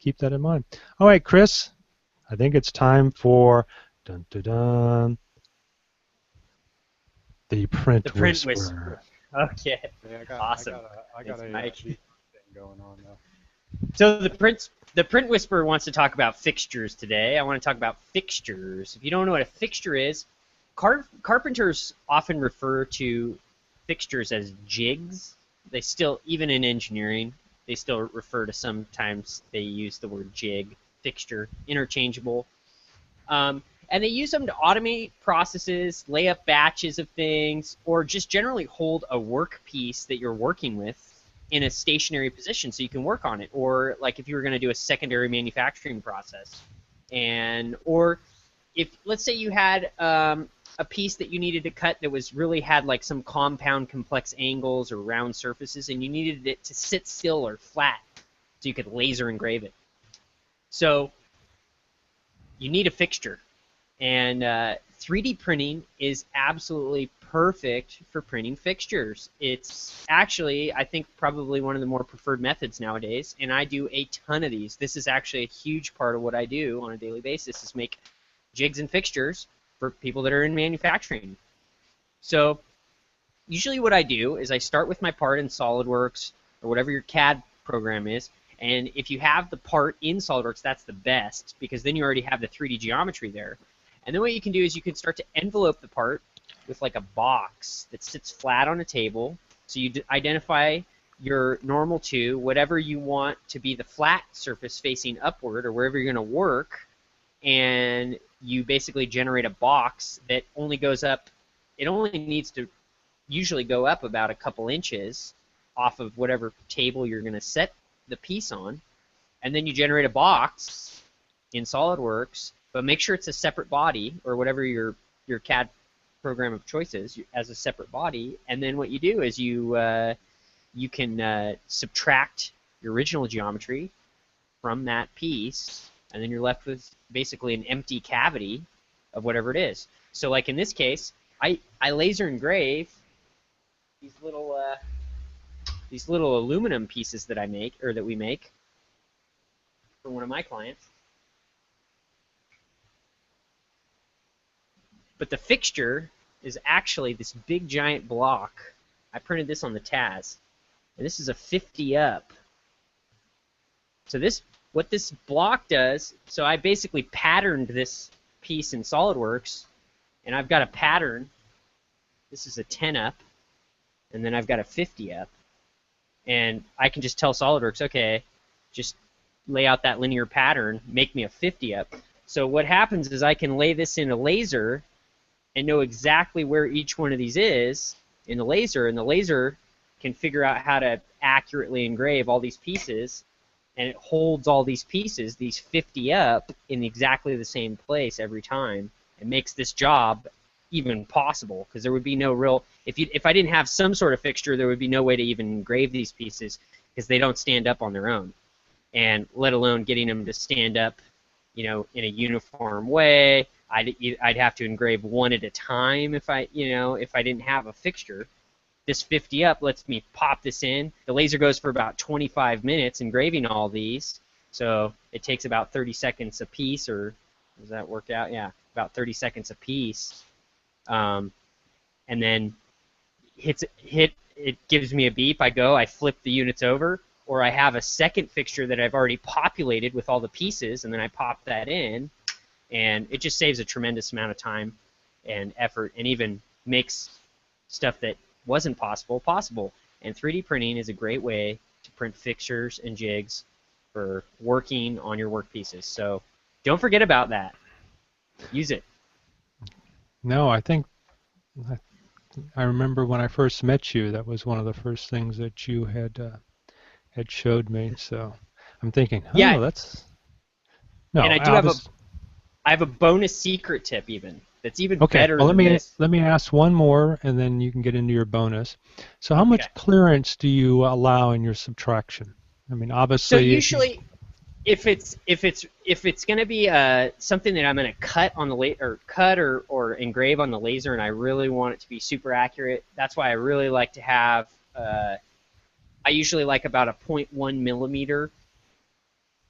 keep that in mind. All right, Chris, I think it's time for dun, dun, dun, the print The print whisperer. whisperer. Okay. Yeah, Awesome. I got Thanks, a Mike. thing going on though. So the print whisperer wants to talk about fixtures today. I want to talk about fixtures. If you don't know what a fixture is, carpenters often refer to fixtures as jigs. They still, even in engineering, they still refer to, sometimes they use the word jig, fixture, interchangeable. And they use them to automate processes, lay up batches of things, or just generally hold a work piece that you're working with in a stationary position so you can work on it. Or like if you were going to do a secondary manufacturing process. Or if, let's say you had a piece that you needed to cut that was really had like some compound complex angles or round surfaces, and you needed it to sit still or flat so you could laser engrave it. So you need a fixture. And 3D printing is absolutely perfect for printing fixtures. It's actually, I think, probably one of the more preferred methods nowadays, and I do a ton of these. This is actually a huge part of what I do on a daily basis, is make jigs and fixtures for people that are in manufacturing. So usually what I do is I start with my part in SolidWorks or whatever your CAD program is, and if you have the part in SolidWorks, that's the best, because then you already have the 3D geometry there. And then what you can do is you can start to envelope the part with like a box that sits flat on a table. So you identify your normal to whatever you want to be the flat surface facing upward or wherever you're going to work, and you basically generate a box that only goes up, it only needs to usually go up about a couple inches off of whatever table you're going to set the piece on, and then you generate a box in SolidWorks, but make sure it's a separate body or whatever your CAD program of choice is as a separate body. And then what you do is you can subtract your original geometry from that piece, and then you're left with basically an empty cavity of whatever it is. So like in this case, I laser engrave these little aluminum pieces that I make, or that we make for one of my clients. But the fixture is actually this big giant block. I printed this on the Taz, and this is a 50 up. So what this block does, so I basically patterned this piece in SolidWorks, and I've got a pattern. This is a 10 up, and then I've got a 50 up. And I can just tell SolidWorks, okay, just lay out that linear pattern, make me a 50 up. So what happens is I can lay this in a laser and know exactly where each one of these is in the laser, and the laser can figure out how to accurately engrave all these pieces, and it holds all these pieces, these 50 up, in exactly the same place every time, and makes this job even possible, because there would be no real, if I didn't have some sort of fixture, there would be no way to even engrave these pieces, because they don't stand up on their own, and let alone getting them to stand up, in a uniform way. I'd have to engrave one at a time if I didn't have a fixture. This 50 up lets me pop this in. The laser goes for about 25 minutes engraving all these, so it takes about 30 seconds a piece, or does that work out? Yeah, about 30 seconds a piece. And then it gives me a beep. I flip the units over, or I have a second fixture that I've already populated with all the pieces, and then I pop that in. And it just saves a tremendous amount of time and effort, and even makes stuff that wasn't possible. And 3D printing is a great way to print fixtures and jigs for working on your work pieces. So don't forget about that. Use it. No, I think I remember when I first met you, that was one of the first things that you had showed me. So I'm thinking, oh, Yeah. that's no. And I have a bonus secret tip that's even okay, better well, than this. let me ask one more, and then you can get into your bonus. So how much clearance do you allow in your subtraction? I mean, So obviously, usually, if it's going to be something that I'm going to cut on the or engrave on the laser, and I really want it to be super accurate, that's why I really like to have. I usually like about a 0.1 millimeter.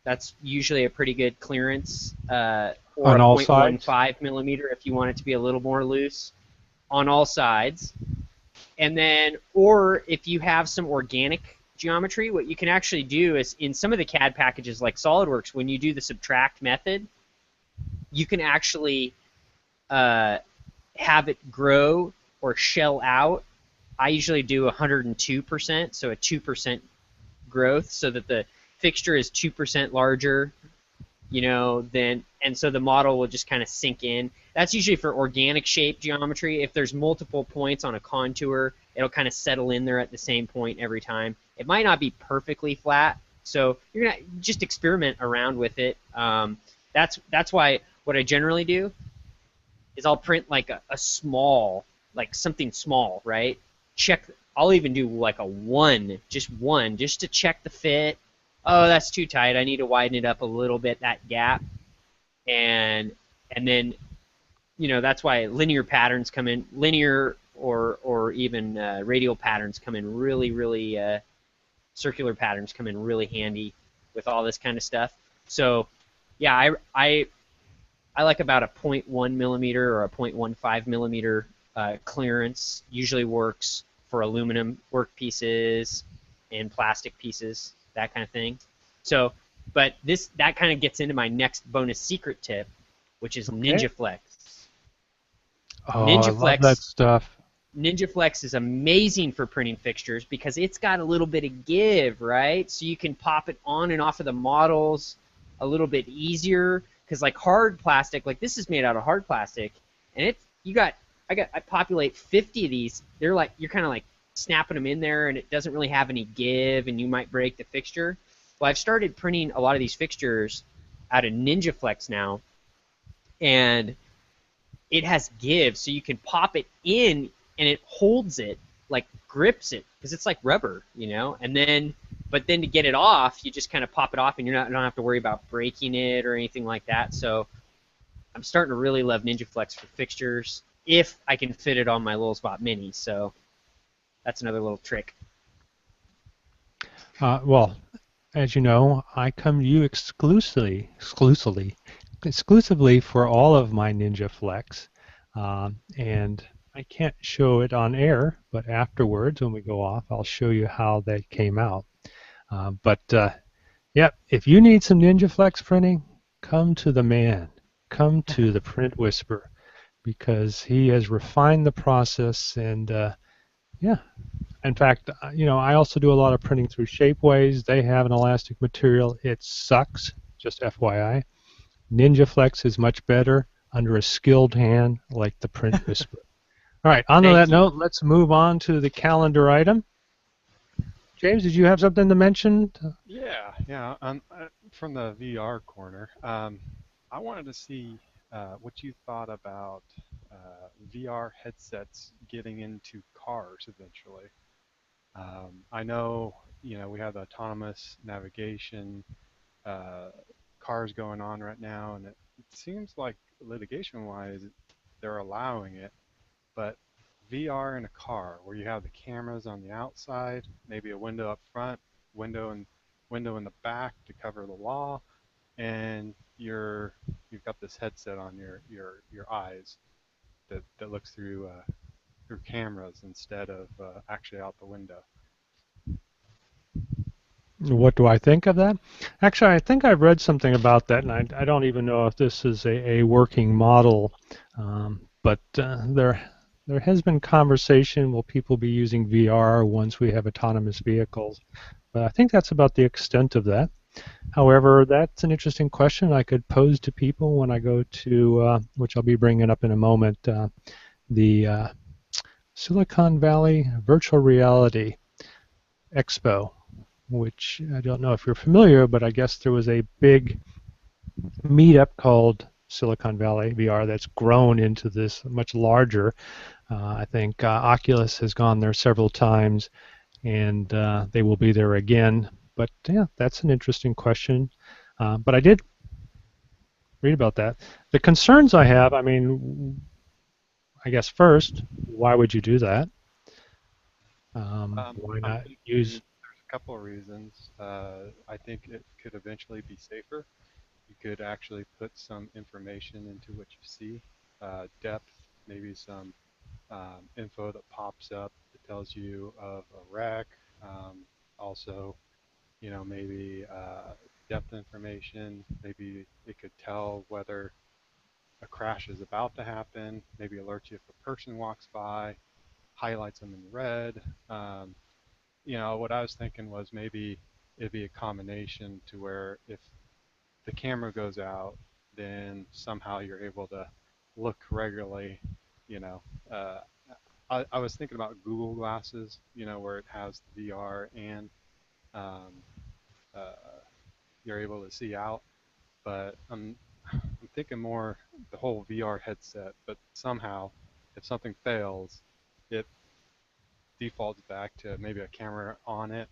That's usually a pretty good clearance, or on a all sides. 0.15 millimeter if you want it to be a little more loose on all sides. And then, or if you have some organic geometry, what you can actually do is in some of the CAD packages like SolidWorks, when you do the subtract method, you can actually have it grow or shell out. I usually do 102%, so a 2% growth, so that the fixture is 2% larger, then, and so the model will just kind of sink in. That's usually for organic shape geometry. If there's multiple points on a contour, it'll kind of settle in there at the same point every time. It might not be perfectly flat, so you're gonna just experiment around with it. That's why what I generally do is I'll print like a small, like something small, right? I'll even do like a one, just to check the fit. Oh, that's too tight. I need to widen it up a little bit, that gap. And then, that's why linear patterns come in, linear or even radial patterns come in really, circular patterns come in really handy with all this kind of stuff. So, yeah, I like about a 0.1 millimeter or a 0.15 millimeter clearance. Usually works for aluminum work pieces and plastic pieces, that kind of thing. So, but that kind of gets into my next bonus secret tip, which is Ninja Flex. Oh, I love that stuff. Ninja Flex is amazing for printing fixtures because it's got a little bit of give, right? So you can pop it on and off of the models a little bit easier, because like hard plastic, like this is made out of hard plastic, and I populate 50 of these. They're like, you're kind of like snapping them in there, and it doesn't really have any give, and you might break the fixture. Well, I've started printing a lot of these fixtures out of Ninja Flex now, and it has give, so you can pop it in, and it holds it, like grips it, because it's like rubber, but then to get it off, you just kind of pop it off, and you don't have to worry about breaking it or anything like that. So I'm starting to really love Ninja Flex for fixtures, if I can fit it on my Little Spot Mini. So that's another little trick. Well, as you know, I come to you exclusively for all of my Ninja Flex, and I can't show it on air, but afterwards when we go off, I'll show you how they came out. Yeah, if you need some Ninja Flex printing, come to the man. Come to the Print Whisperer, because he has refined the process, and yeah. In fact, I also do a lot of printing through Shapeways. They have an elastic material. It sucks, just FYI. Ninja Flex is much better under a skilled hand like the Print Whisperer. All right, on to that note, let's move on to the calendar item. James, did you have something to mention? Yeah. From the VR corner, I wanted to see what you thought about VR headsets getting into cars eventually. I know, we have the autonomous navigation cars going on right now, and it seems like litigation-wise they're allowing it, but VR in a car where you have the cameras on the outside, maybe a window up front, window in the back to cover the wall, and you've got this headset on your eyes that looks through cameras instead of actually out the window. What do I think of that? Actually, I think I've read something about that, and I don't even know if this is a working model, but there has been conversation, will people be using VR once we have autonomous vehicles? But I think that's about the extent of that. However, that's an interesting question I could pose to people when I go to, which I'll be bringing up in a moment, the Silicon Valley Virtual Reality Expo, which I don't know if you're familiar, but I guess there was a big meetup called Silicon Valley VR that's grown into this much larger. I think Oculus has gone there several times, and they will be there again. But yeah, that's an interesting question. But I did read about that. The concerns I have, I mean, I guess first, why would you do that? Why I'm not thinking use? there's a couple of reasons. I think it could eventually be safer. You could actually put some information into what you see, depth, maybe some info that pops up that tells you of a wreck. Also, maybe depth information. Maybe it could tell whether a crash is about to happen. Maybe alert you if a person walks by, highlights them in red. What I was thinking was maybe it'd be a combination to where if the camera goes out, then somehow you're able to look regularly. You know, uh, I was thinking about Google Glasses, where it has the VR and um, uh, you're able to see out. But I'm thinking more the whole VR headset. But somehow, if something fails, it defaults back to maybe a camera on it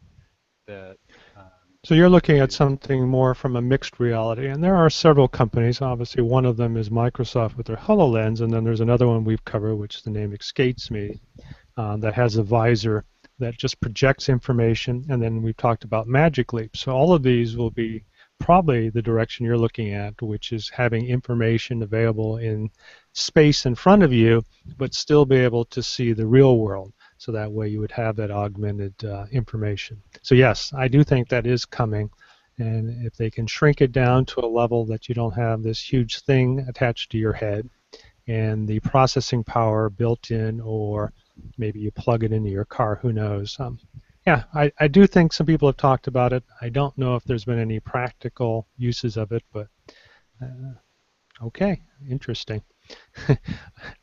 that um, So you're could looking be at something more from a mixed reality, and there are several companies. Obviously, one of them is Microsoft with their HoloLens, and then there's another one we've covered, which the name escapes me, that has a visor that just projects information, and then we've talked about Magic Leap. So all of these will be probably the direction you're looking at, which is having information available in space in front of you, but still be able to see the real world. So that way you would have that augmented information. So yes, I do think that is coming. And if they can shrink it down to a level that you don't have this huge thing attached to your head, and the processing power built in, or maybe you plug it into your car, who knows. Yeah, I do think some people have talked about it. I don't know if there's been any practical uses of it, but okay, interesting.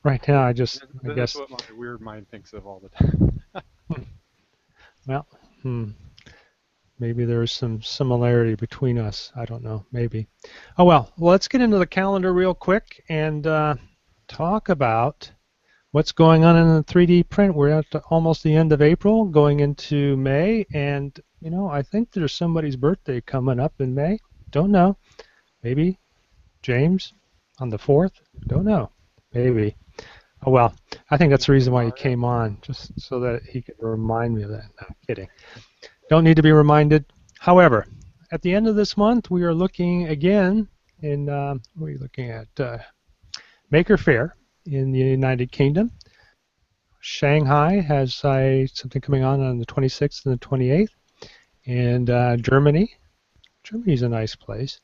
Right now, I that's guess, what my weird mind thinks of all the time. well, maybe there's some similarity between us. I don't know, maybe. Oh well, let's get into the calendar real quick and talk about what's going on in the 3D print. We're at almost the end of April, going into May, and I think there's somebody's birthday coming up in May. Don't know. Maybe James on the 4th. Don't know. Maybe. Oh well, I think that's the reason why he came on, just so that he could remind me of that. No, kidding. Don't need to be reminded. However, at the end of this month, we are looking again in, what are you looking at? Maker Faire in the United Kingdom. Shanghai has something coming on the 26th and the 28th. And Germany. Germany's a nice place.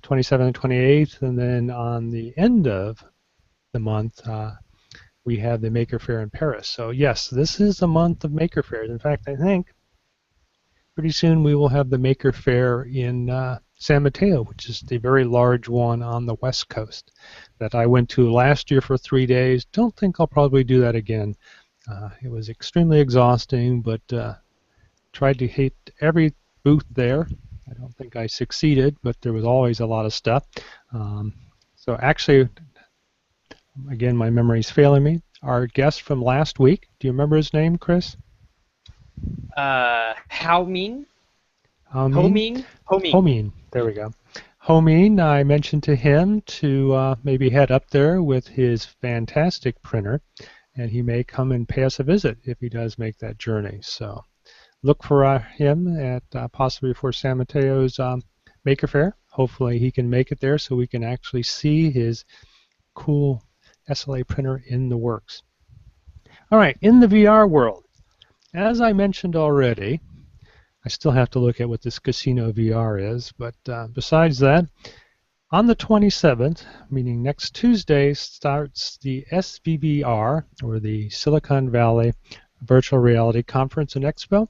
27th and 28th. And then on the end of the month, we have the Maker Faire in Paris. So yes, this is the month of Maker Fairs. In fact, I think pretty soon we will have the Maker Faire in San Mateo, which is the very large one on the West Coast that I went to last year for 3 days. Don't think I'll probably do that again. It was extremely exhausting, but tried to hit every booth there. I don't think I succeeded, but there was always a lot of stuff. So actually, again, my memory's failing me. Our guest from last week, do you remember his name, Chris? How mean? Homeen. Homeen. There we go. Homeen, I mentioned to him to maybe head up there with his fantastic printer, and he may come and pay us a visit if he does make that journey. So look for him at possibly before San Mateo's Maker Faire. Hopefully he can make it there so we can actually see his cool SLA printer in the works. All right, in the VR world, as I mentioned already, I still have to look at what this Casino VR is, but besides that, on the 27th, meaning next Tuesday, starts the SVBR, or the Silicon Valley Virtual Reality Conference and Expo,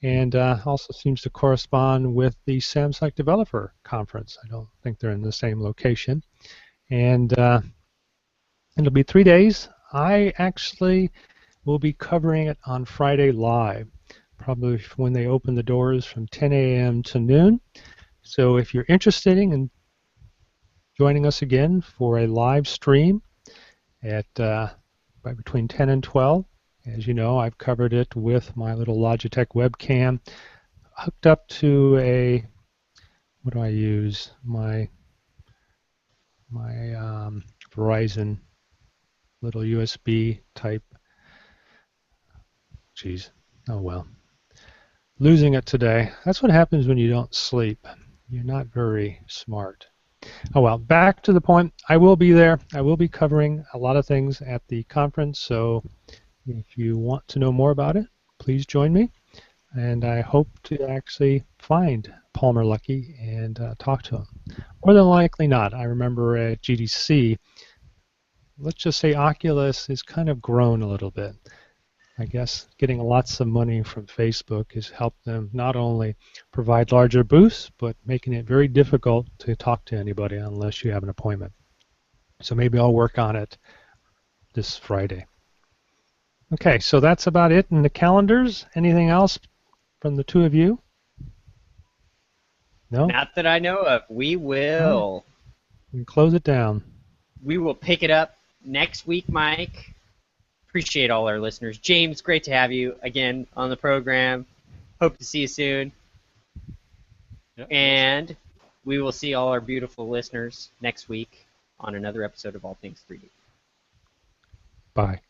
and also seems to correspond with the Samsung Developer Conference. I don't think they're in the same location. And it'll be 3 days. I actually will be covering it on Friday live, probably when they open the doors from 10 a.m. to noon. So if you're interested in joining us again for a live stream at by between 10 and 12, as you know, I've covered it with my little Logitech webcam hooked up to a, what do I use? My Verizon little USB type. Geez, oh well. Losing it today. That's what happens when you don't sleep. You're not very smart. Oh well, back to the point. I will be there. I will be covering a lot of things at the conference, so if you want to know more about it, please join me. And I hope to actually find Palmer Luckey and talk to him. More than likely not. I remember at GDC, let's just say Oculus has kind of grown a little bit. I guess getting lots of money from Facebook has helped them not only provide larger booths, but making it very difficult to talk to anybody unless you have an appointment. So maybe I'll work on it this Friday. Okay, so that's about it in the calendars. Anything else from the two of you? No? Not that I know of. We will. We can close it down. We will pick it up next week, Mike. Appreciate all our listeners. James, great to have you again on the program. Hope to see you soon. Yep. And we will see all our beautiful listeners next week on another episode of All Things 3D. Bye.